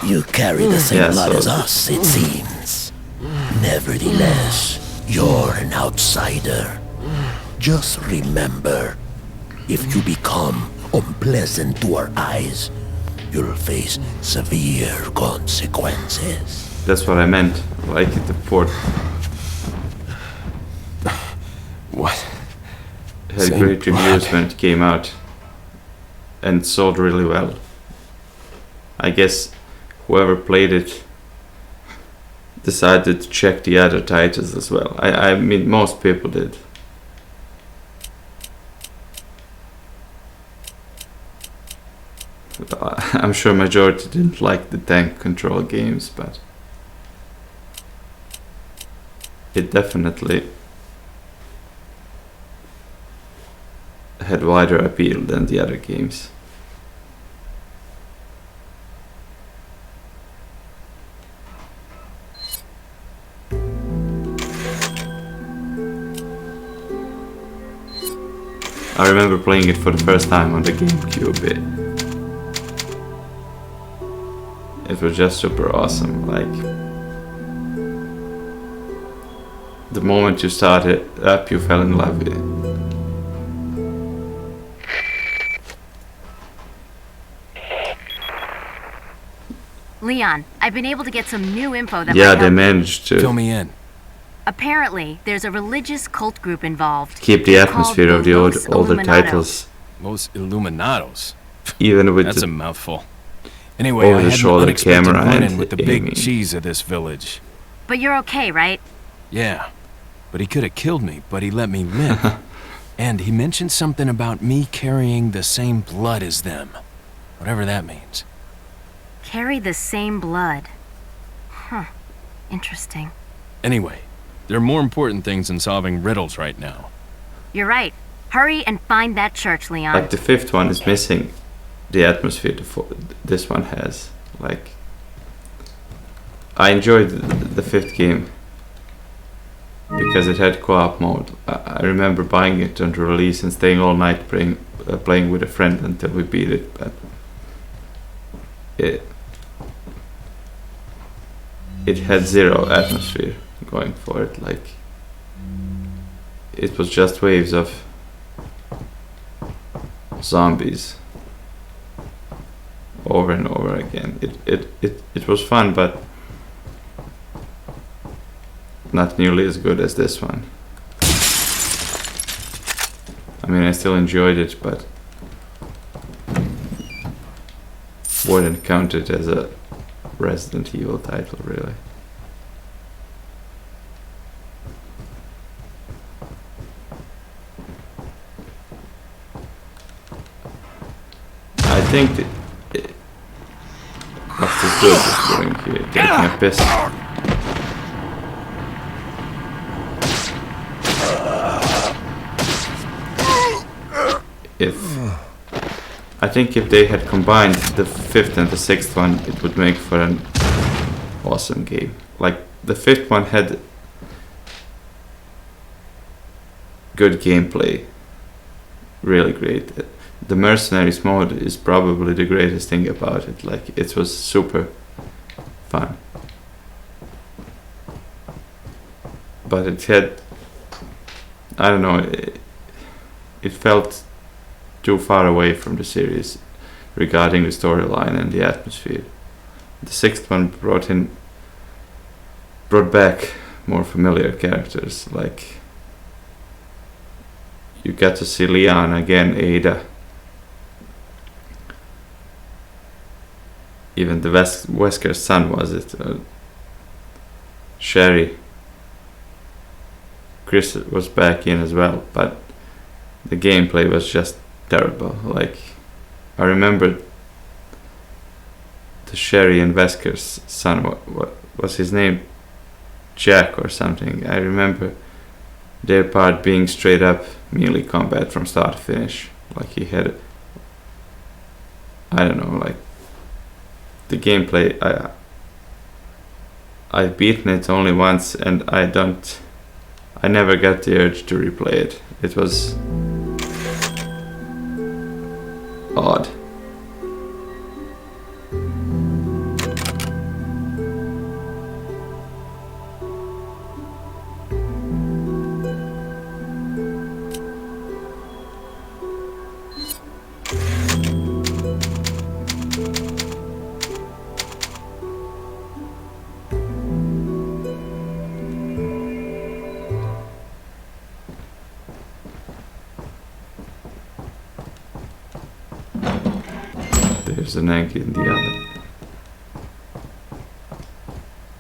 Speaker 4: You carry the same blood as us, it seems. Nevertheless, You're an outsider. Just remember, if you become unpleasant to our eyes, you'll face severe consequences.
Speaker 1: That's what I meant. Like the port
Speaker 3: What?
Speaker 1: had
Speaker 3: Same
Speaker 1: great reviews
Speaker 3: blood.
Speaker 1: when it came out and sold really well. I guess whoever played it decided to check the other titles as well. I mean, most people did. I'm sure majority didn't like the tank control games, but it definitely had wider appeal than the other games. I remember playing it for the first time on the GameCube. It was just super awesome. Like, the moment you started up, you fell in love with it.
Speaker 6: Leon, I've been able to get some new info that
Speaker 1: Yeah,
Speaker 6: might
Speaker 1: they
Speaker 6: help.
Speaker 1: managed
Speaker 3: Fill
Speaker 1: to
Speaker 3: me in.
Speaker 6: Apparently, there's a religious cult group involved.
Speaker 1: keep the
Speaker 6: They're
Speaker 1: atmosphere
Speaker 6: called
Speaker 1: of the
Speaker 6: Los
Speaker 1: older
Speaker 6: Illuminados.
Speaker 1: titles,
Speaker 3: Los Illuminados.
Speaker 1: even with
Speaker 3: That's
Speaker 1: the
Speaker 3: a mouthful. Anyway, I had an
Speaker 1: over-the-shoulder
Speaker 3: unexpected
Speaker 1: camera
Speaker 3: run-in
Speaker 1: and
Speaker 3: with the big
Speaker 1: aiming.
Speaker 3: cheese of this village.
Speaker 6: But you're okay, right?
Speaker 3: Yeah, but he could have killed me, but he let me live. And he mentioned something about me carrying the same blood as them. Whatever that means.
Speaker 6: Carry the same blood. Huh. Interesting.
Speaker 3: Anyway, there are more important things than solving riddles right now.
Speaker 6: You're right. Hurry and find that church, Leon.
Speaker 1: like the fifth one is missing the atmosphere this one has. Like, I enjoyed the fifth game because it had co-op mode. I remember buying it on release and staying all night playing with a friend until we beat it, but it had zero atmosphere going for it. Like, it was just waves of zombies over and over again. It was fun, but not nearly as good as this one. I mean, I still enjoyed it, but wouldn't count it as a Resident Evil title, really. I think that what's this dude just doing here? Taking a piss. I think if they had combined the fifth and the sixth one, it would make for an awesome game. Like, the fifth one had good gameplay, really great. The Mercenaries mode is probably the greatest thing about it. Like, it was super fun, but it had, I don't know, it felt too far away from the series regarding the storyline and the atmosphere. The sixth one brought back more familiar characters. Like, you got to see Leon again, Ada, even the Wesker's son, was it? Sherry. Chris was back in as well, but the gameplay was just terrible. Like, I remember the Sherry and Wesker's son, what was his name? Jack or something. I remember their part being straight up melee combat from start to finish. Like, he had, I don't know, like, the gameplay, I've beaten it only once, and I never got the urge to replay it. It was odd. there's an egg in the oven.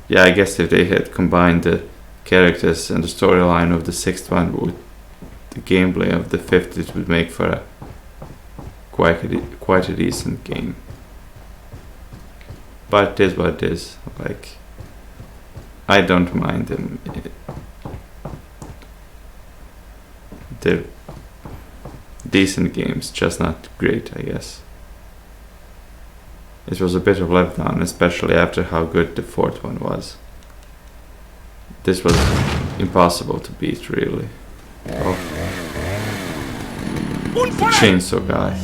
Speaker 1: Yeah, I guess if they had combined the characters and the storyline of the 6th one with the gameplay of the 5th, it would make for a quite a decent game. But it is what it is. Like, I don't mind them. They're decent games, just not great, I guess. It was a bit of letdown, especially after how good the 4th one was. This was impossible to beat, really. Oh. Chainsaw guy.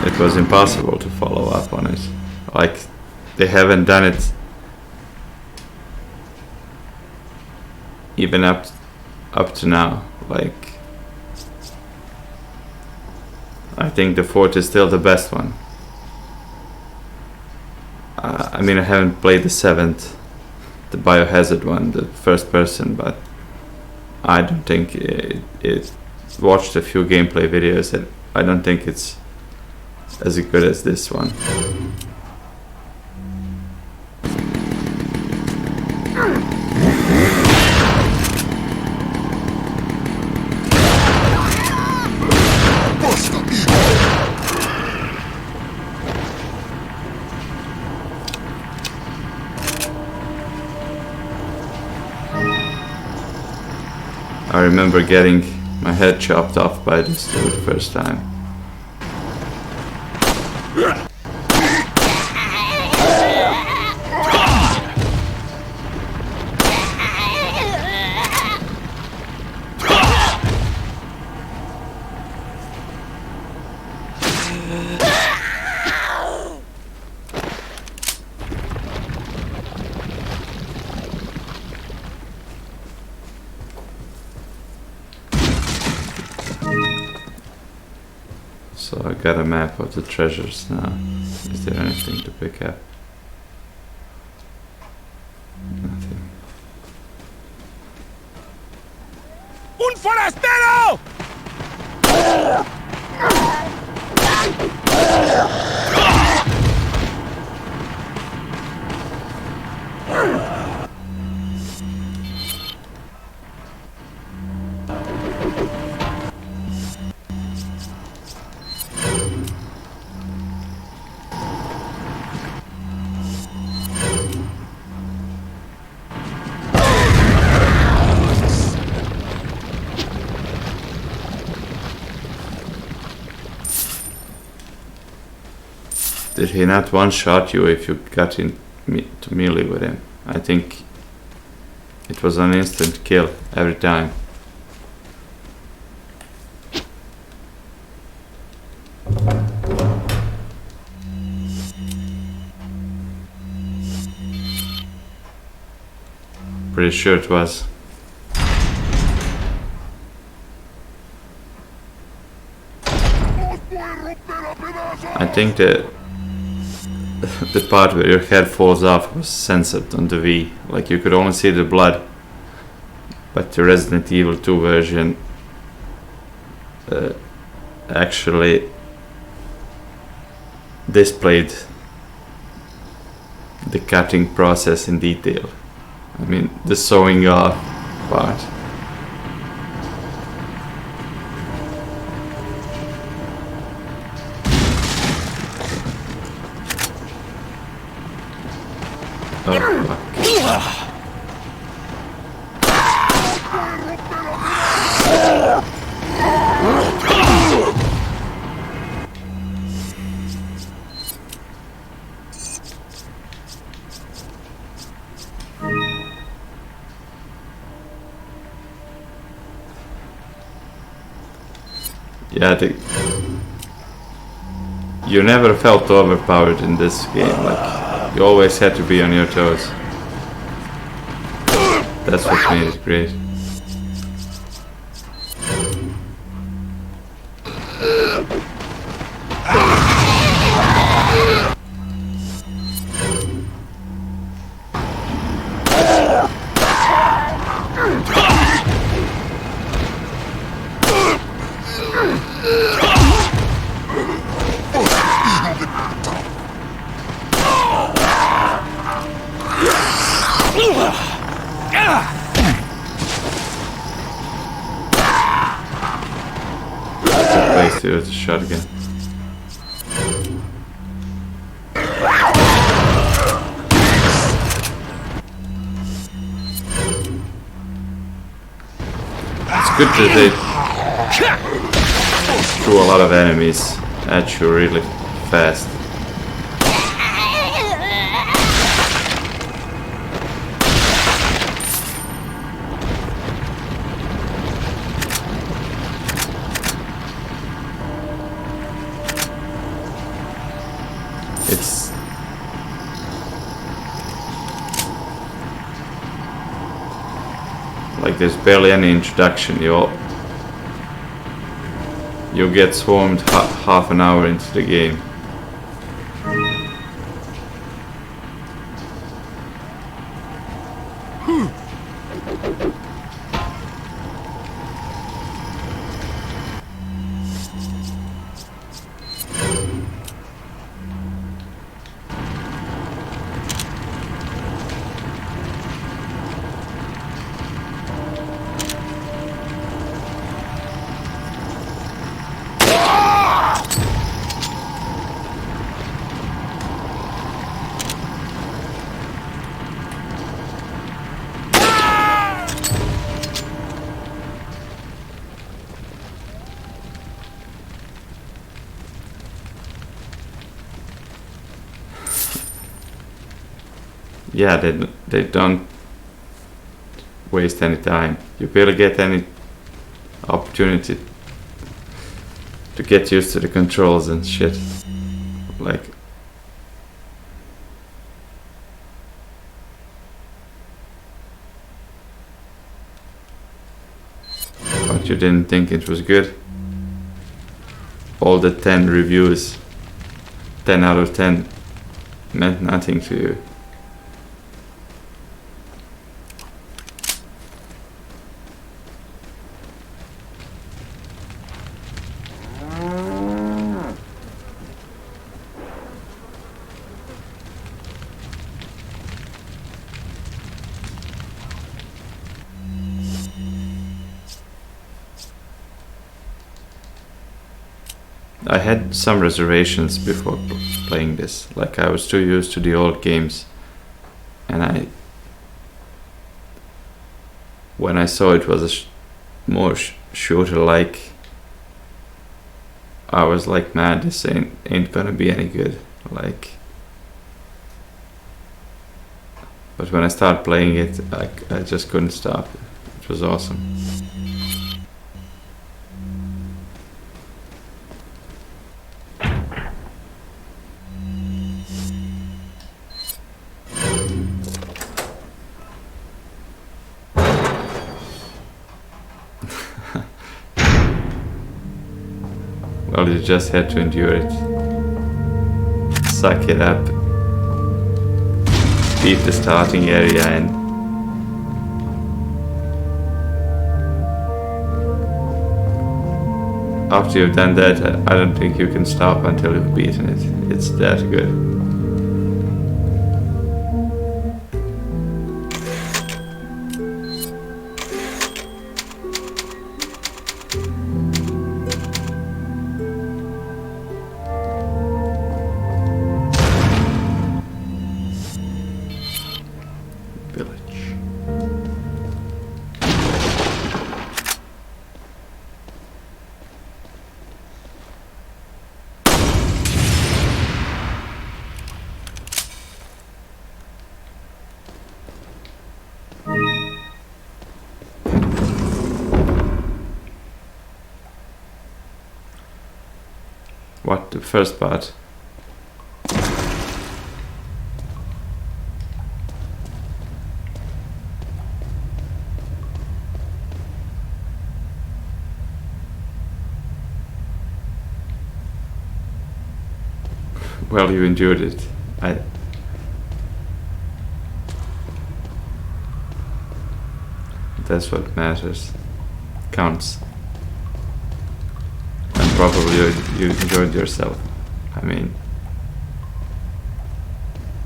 Speaker 1: It was impossible to follow up on it. Like, they haven't done it even up to now. Like, I think the 4th is still the best one. I mean, I haven't played the 7th, the Biohazard one, the first person, but I don't think it watched a few gameplay videos and I don't think it's as good as this one. I remember getting my head chopped off by this dude first time. So I got a map of the treasures now. Is there anything to pick up? Nothing.
Speaker 9: ¡Un forastero!
Speaker 1: Did he not one-shot you if you got to melee with him? I think it was an instant kill every time. Pretty sure it was. I think the part where your head falls off was censored on the V. Like, you could only see the blood, but the Resident Evil 2 version actually displayed the cutting process in detail. I mean, the sewing off part. Oh, fuck. Yeah, you never felt overpowered in this game. Like, you always had to be on your toes. That's what made it great. Place to use the shotgun. It's good that they threw a lot of enemies at you really fast. It's like there's barely any introduction. You'll get swarmed half an hour into the game. Yeah, they don't waste any time. You barely get any opportunity to get used to the controls and shit. Like, but you didn't think it was good. All the 10 reviews, 10 out of 10 meant nothing to you. I had some reservations before playing this. Like, I was too used to the old games, and when I saw it was a more shooter-like, I was like, man, this ain't gonna be any good. Like, but when I started playing it, I just couldn't stop. It was awesome. Well, you just had to endure it. Suck it up. Beat the starting area and after you've done that, I don't think you can stop until you've beaten it. It's that good. What, the first part? Well, you endured it. That's what matters. Counts. And probably you enjoyed yourself. I mean,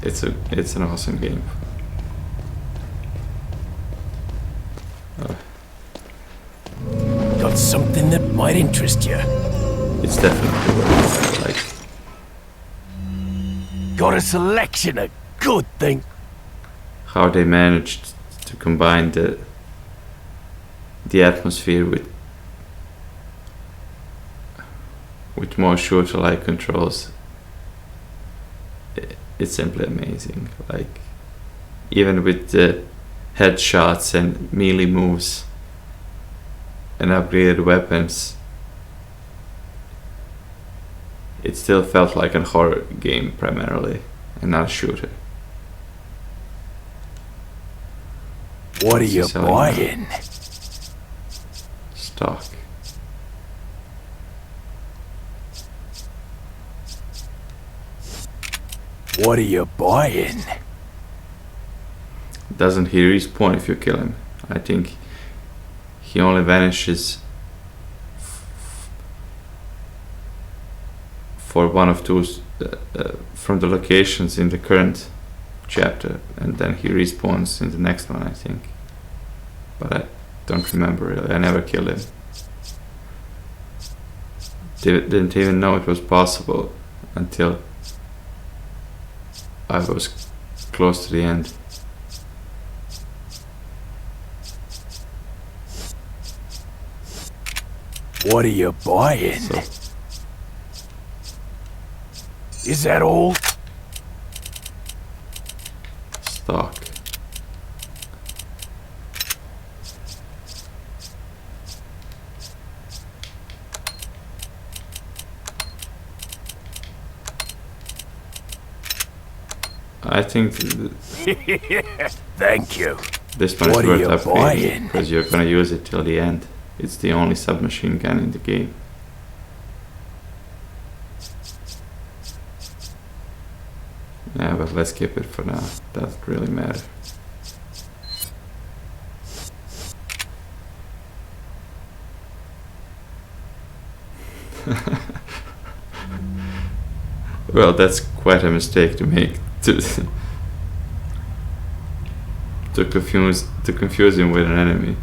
Speaker 1: it's an awesome game.
Speaker 9: Got something that might interest you.
Speaker 1: It's definitely worth it. Like,
Speaker 9: Got a selection of good things.
Speaker 1: how they managed to combine the atmosphere with more shooter-like controls. It's simply amazing. Like, even with the headshots and melee moves and upgraded weapons, it still felt like a horror game primarily and not a shooter.
Speaker 9: What are you
Speaker 1: Selling
Speaker 9: buying?
Speaker 1: stock.
Speaker 9: What are you buying?
Speaker 1: Doesn't he respawn if you kill him? I think he only vanishes for one of those from the locations in the current chapter, and then he respawns in the next one, I think. But I don't remember really. I never killed him. Didn't even know it was possible until I was close to the end.
Speaker 9: What are you buying?
Speaker 1: So,
Speaker 9: Is that all?
Speaker 1: stock. I think
Speaker 9: Thank you.
Speaker 1: this one
Speaker 9: What
Speaker 1: is
Speaker 9: are
Speaker 1: worth
Speaker 9: you
Speaker 1: upgrading
Speaker 9: buying?
Speaker 1: because you're gonna use it till the end. It's the only submachine gun in the game. Yeah, but let's keep it for now. Doesn't really matter. Well, that's quite a mistake to make to confuse him with an enemy.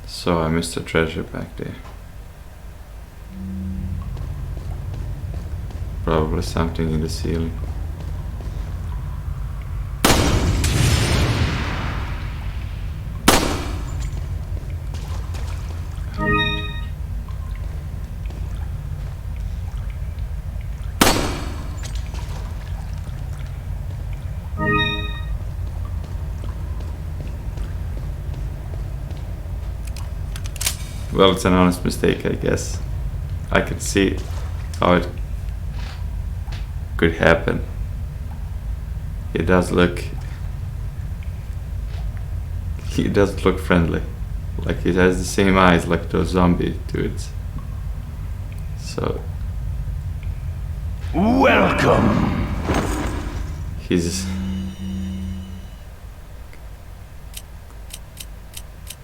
Speaker 1: So I missed a treasure back there. Probably something in the ceiling. Well, it's an honest mistake, I guess. I can see how it could happen. He does look friendly. Like he has the same eyes like those zombie dudes. So
Speaker 9: Welcome.
Speaker 1: he's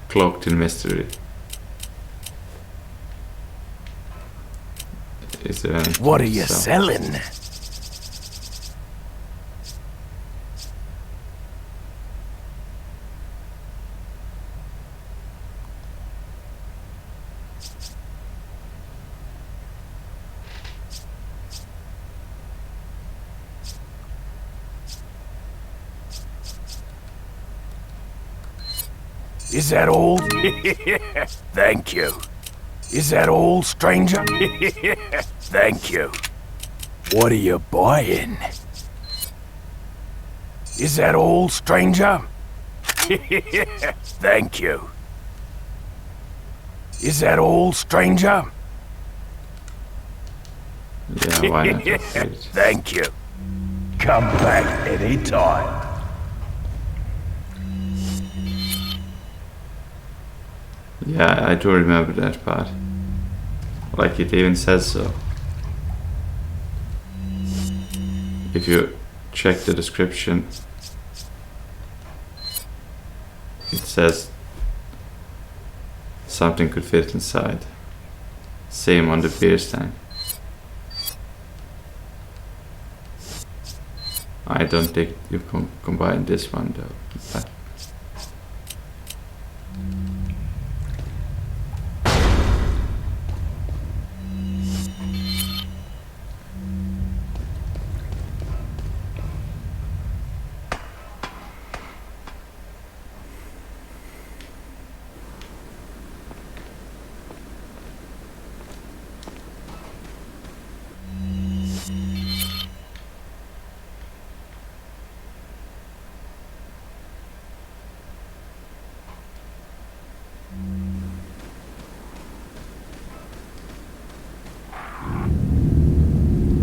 Speaker 1: cloaked in mystery. Is there anything
Speaker 9: What are
Speaker 1: to
Speaker 9: you
Speaker 1: sell?
Speaker 9: selling? Is that all? Thank you. Is that all, stranger? Thank you. What are you buying? Is that all, stranger? Thank you. Is that all, stranger?
Speaker 1: Yeah, why not just read it?
Speaker 9: Thank you. Come back anytime.
Speaker 1: Yeah, I do remember that part. Like it even says so. If you check the description, it says something could fit inside. Same on the beer stand. I don't think you can combine this one though. But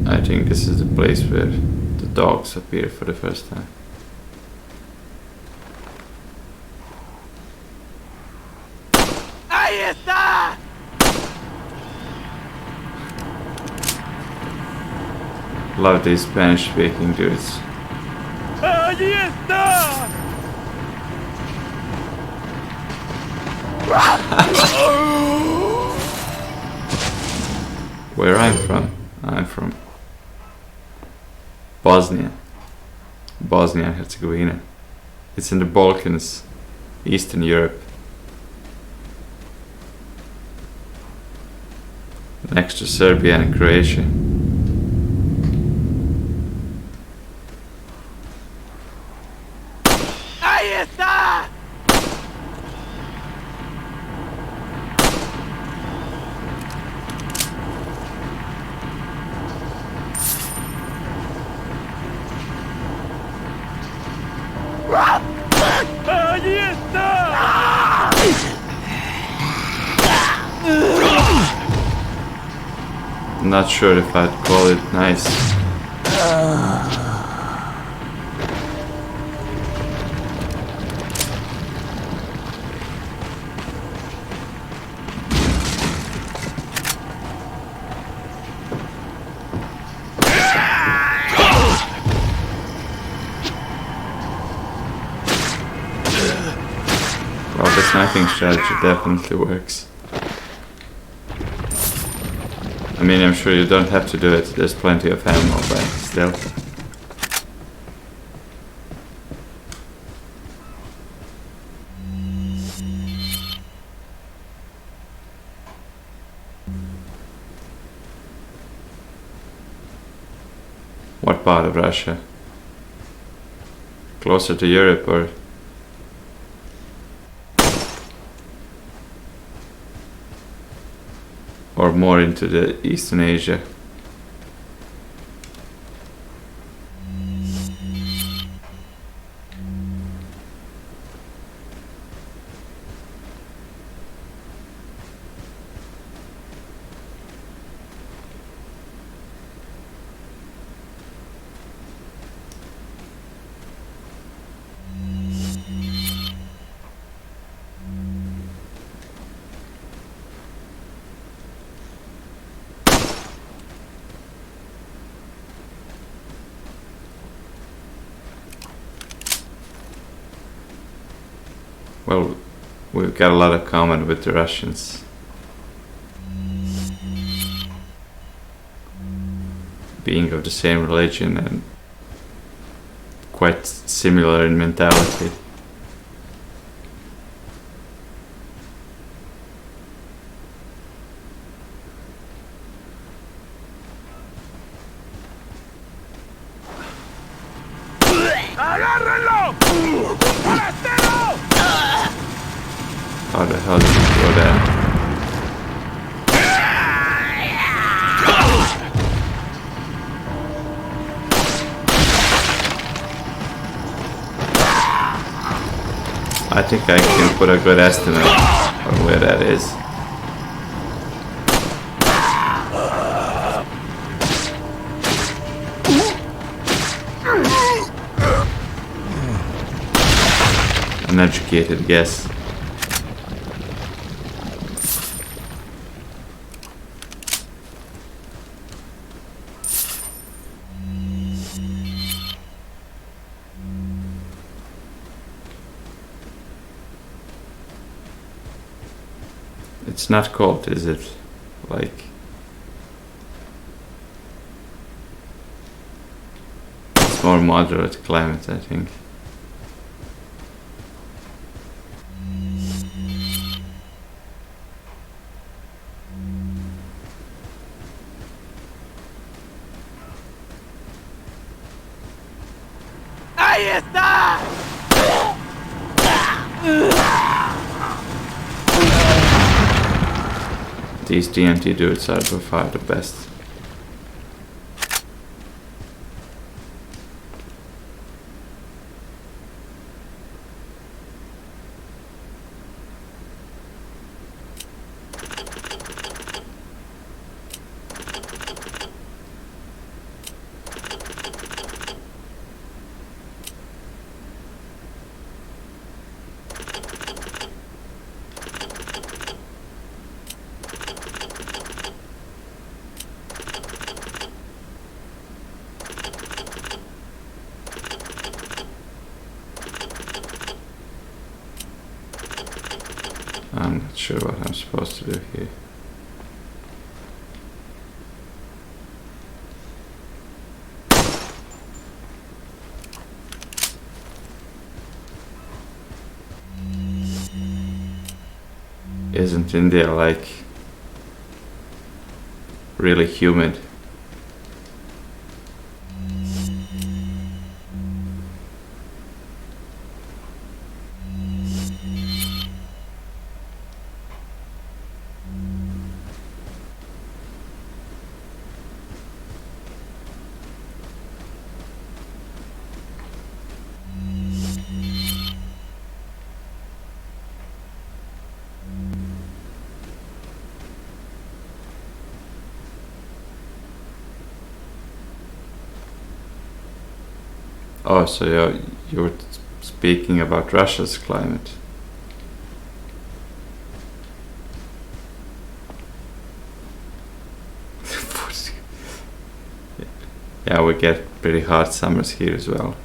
Speaker 1: I think this is the place where the dogs appear for the first time.
Speaker 9: Ahí está!
Speaker 1: Love these Spanish speaking dudes.
Speaker 9: Ahí está!
Speaker 1: Where I'm from Bosnia and Herzegovina. It's in the Balkans, Eastern Europe, next to Serbia and Croatia.
Speaker 9: Ahí está! Ahí está!
Speaker 1: Not sure if I'd call it nice. Well, the sniping strategy definitely works. I mean, I'm sure you don't have to do it, there's plenty of ammo, but still. What part of Russia? Closer to Europe or? Or more into the Eastern Asia? Well, we've got a lot of common with the Russians. Being of the same religion and quite similar in mentality. How the hell did you throw that? I think I can put a good estimate on where that is. An educated guess. It's not cold, is it? Like... It's more moderate climate, I think.
Speaker 9: Ahí está!
Speaker 1: These DMT dudes are by far the best. I'm not sure what I'm supposed to do here. Isn't India like really humid? Oh, so you were speaking about Russia's climate. Yeah, we get pretty hot summers here as well.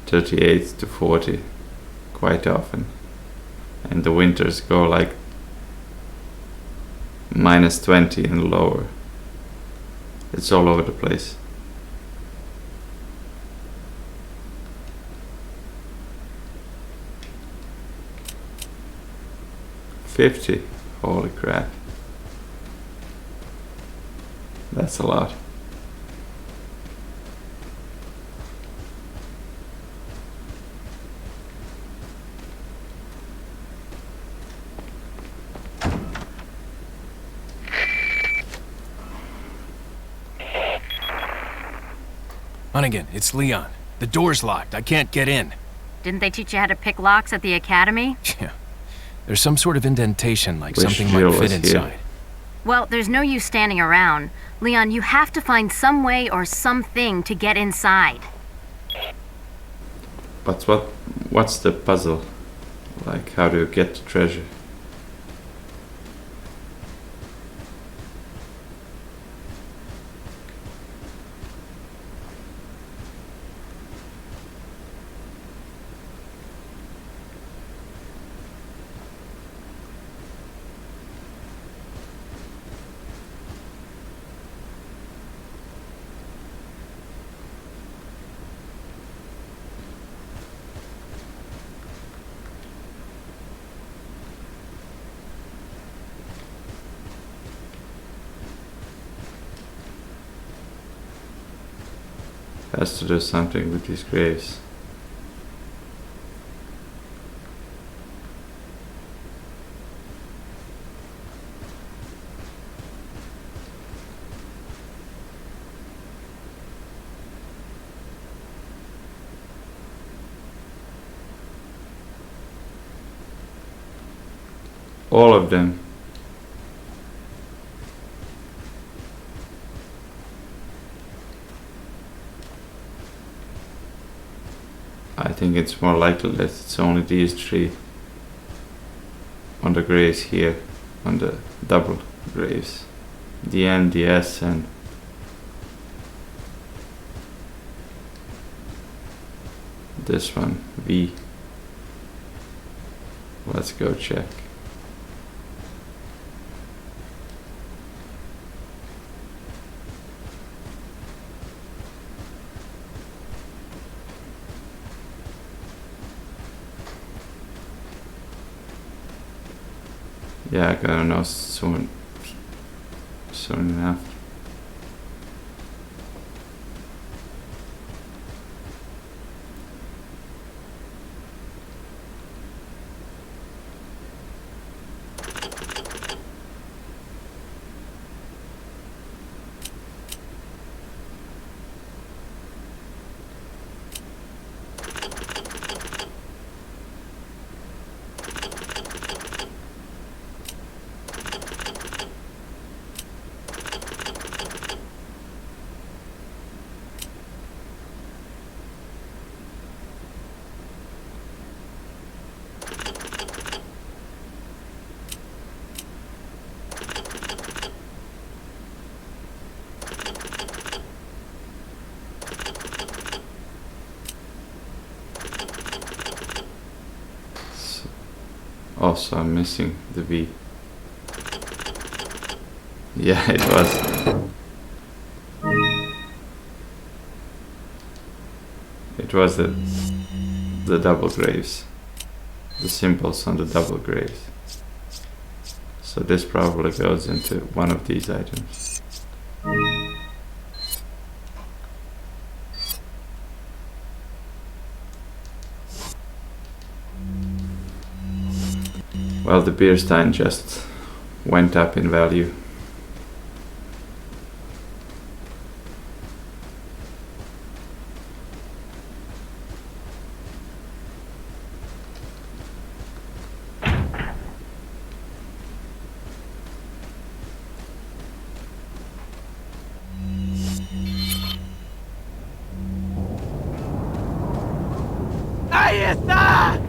Speaker 1: 38 to 40 quite often. And the winters go like -20 and lower. It's all over the place. $50, holy crap. That's a lot.
Speaker 3: Hunnigan, it's Leon. The door's locked. I can't get in.
Speaker 6: Didn't they teach you how to pick locks at the academy?
Speaker 3: Yeah. There's some sort of indentation, like
Speaker 1: Wish
Speaker 3: something
Speaker 1: Jill
Speaker 3: might fit
Speaker 1: was here.
Speaker 3: inside.
Speaker 6: Well, there's no use standing around. Leon, you have to find some way or something to get inside.
Speaker 1: But what's the puzzle? Like, how do you get the treasure? Has to do something with these graves. all of them. I think it's more likely that it's only these three on the graves here, on the double graves. The N, the S, and this one, V. Let's go check. Yeah, I gotta know soon enough. Also, I'm missing the V. Yeah, it was. It was the double graves. The symbols on the double graves. So this probably goes into one of these items. Well, the beer stein just went up in value.
Speaker 9: ¡Ahí está!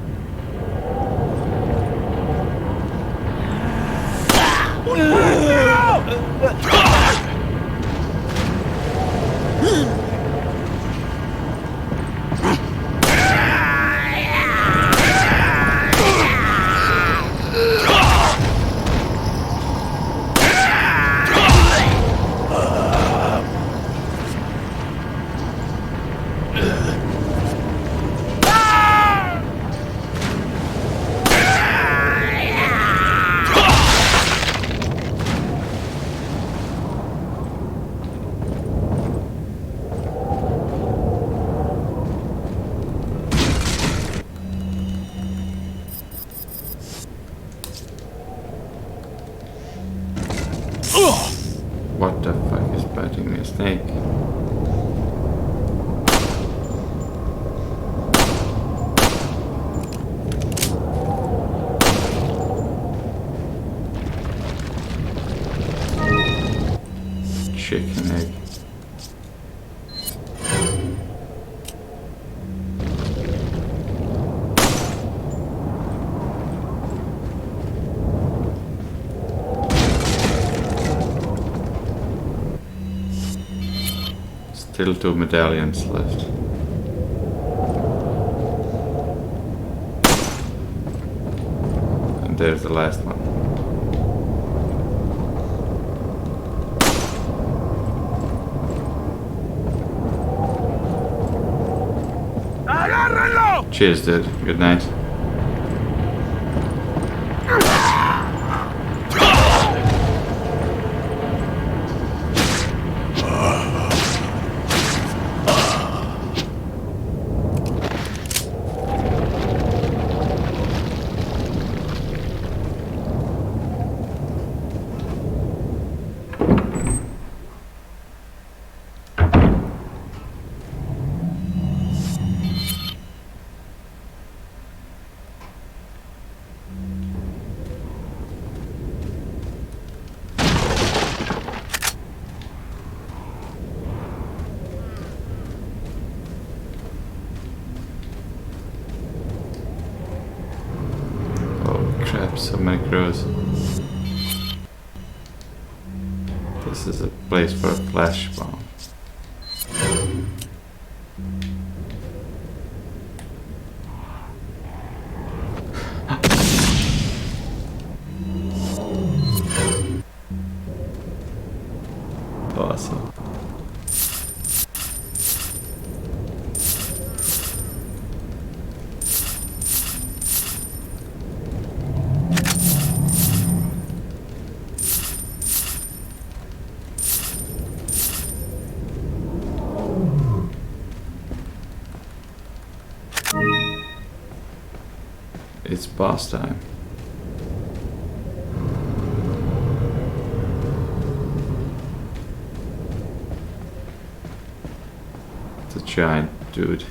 Speaker 1: What the fuck is biting me? A snake? Chicken egg. Still 2 medallions left. And there's the last one.
Speaker 9: ¡Agárrenlo!
Speaker 1: Cheers, dude. Good night. So many crows. This is a place for a flash bomb. Awesome. It's boss time. It's a giant dude.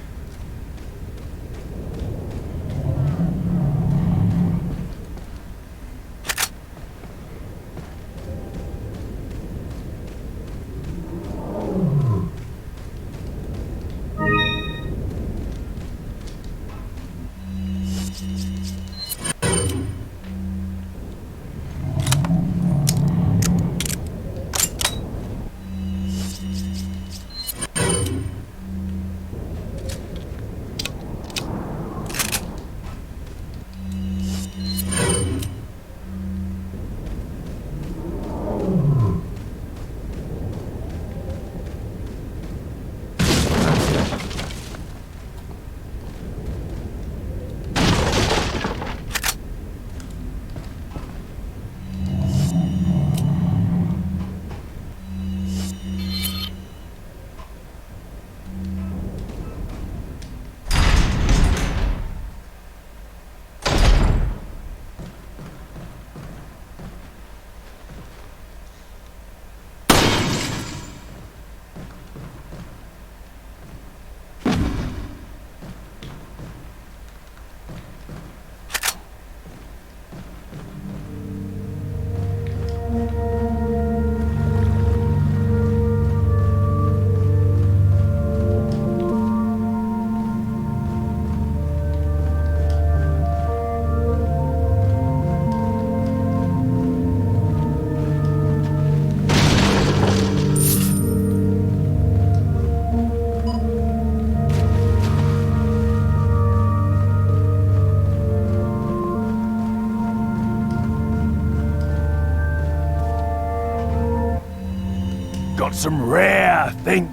Speaker 9: Got some rare thing.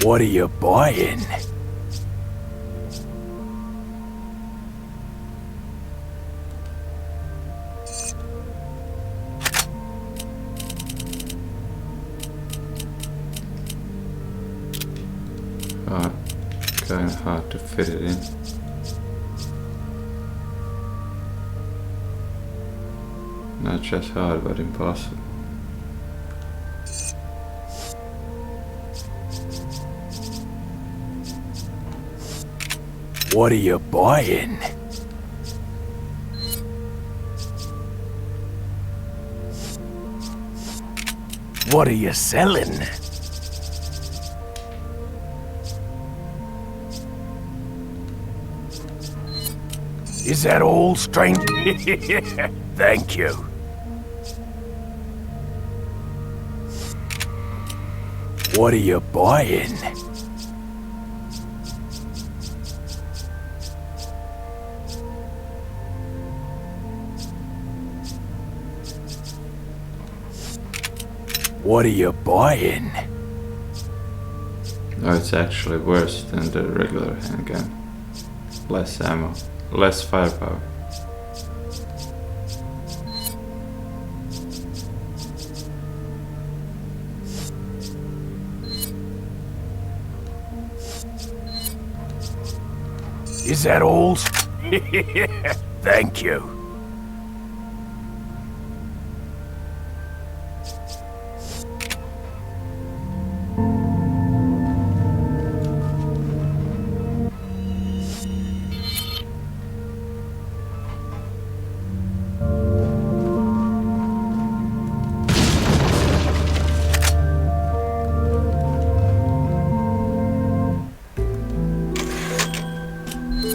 Speaker 9: What are you buying?
Speaker 1: Kind of hard to fit it in. Not just hard, but impossible.
Speaker 9: What are you buying? What are you selling? Is that all, stranger? Thank you. What are you buying? What are you buying?
Speaker 1: No, it's actually worse than the regular handgun. Less ammo, less firepower.
Speaker 9: Is that all? Thank you.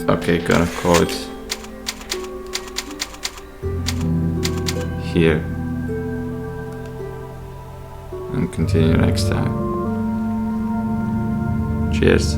Speaker 1: Okay, gonna call it here and continue next time. Cheers.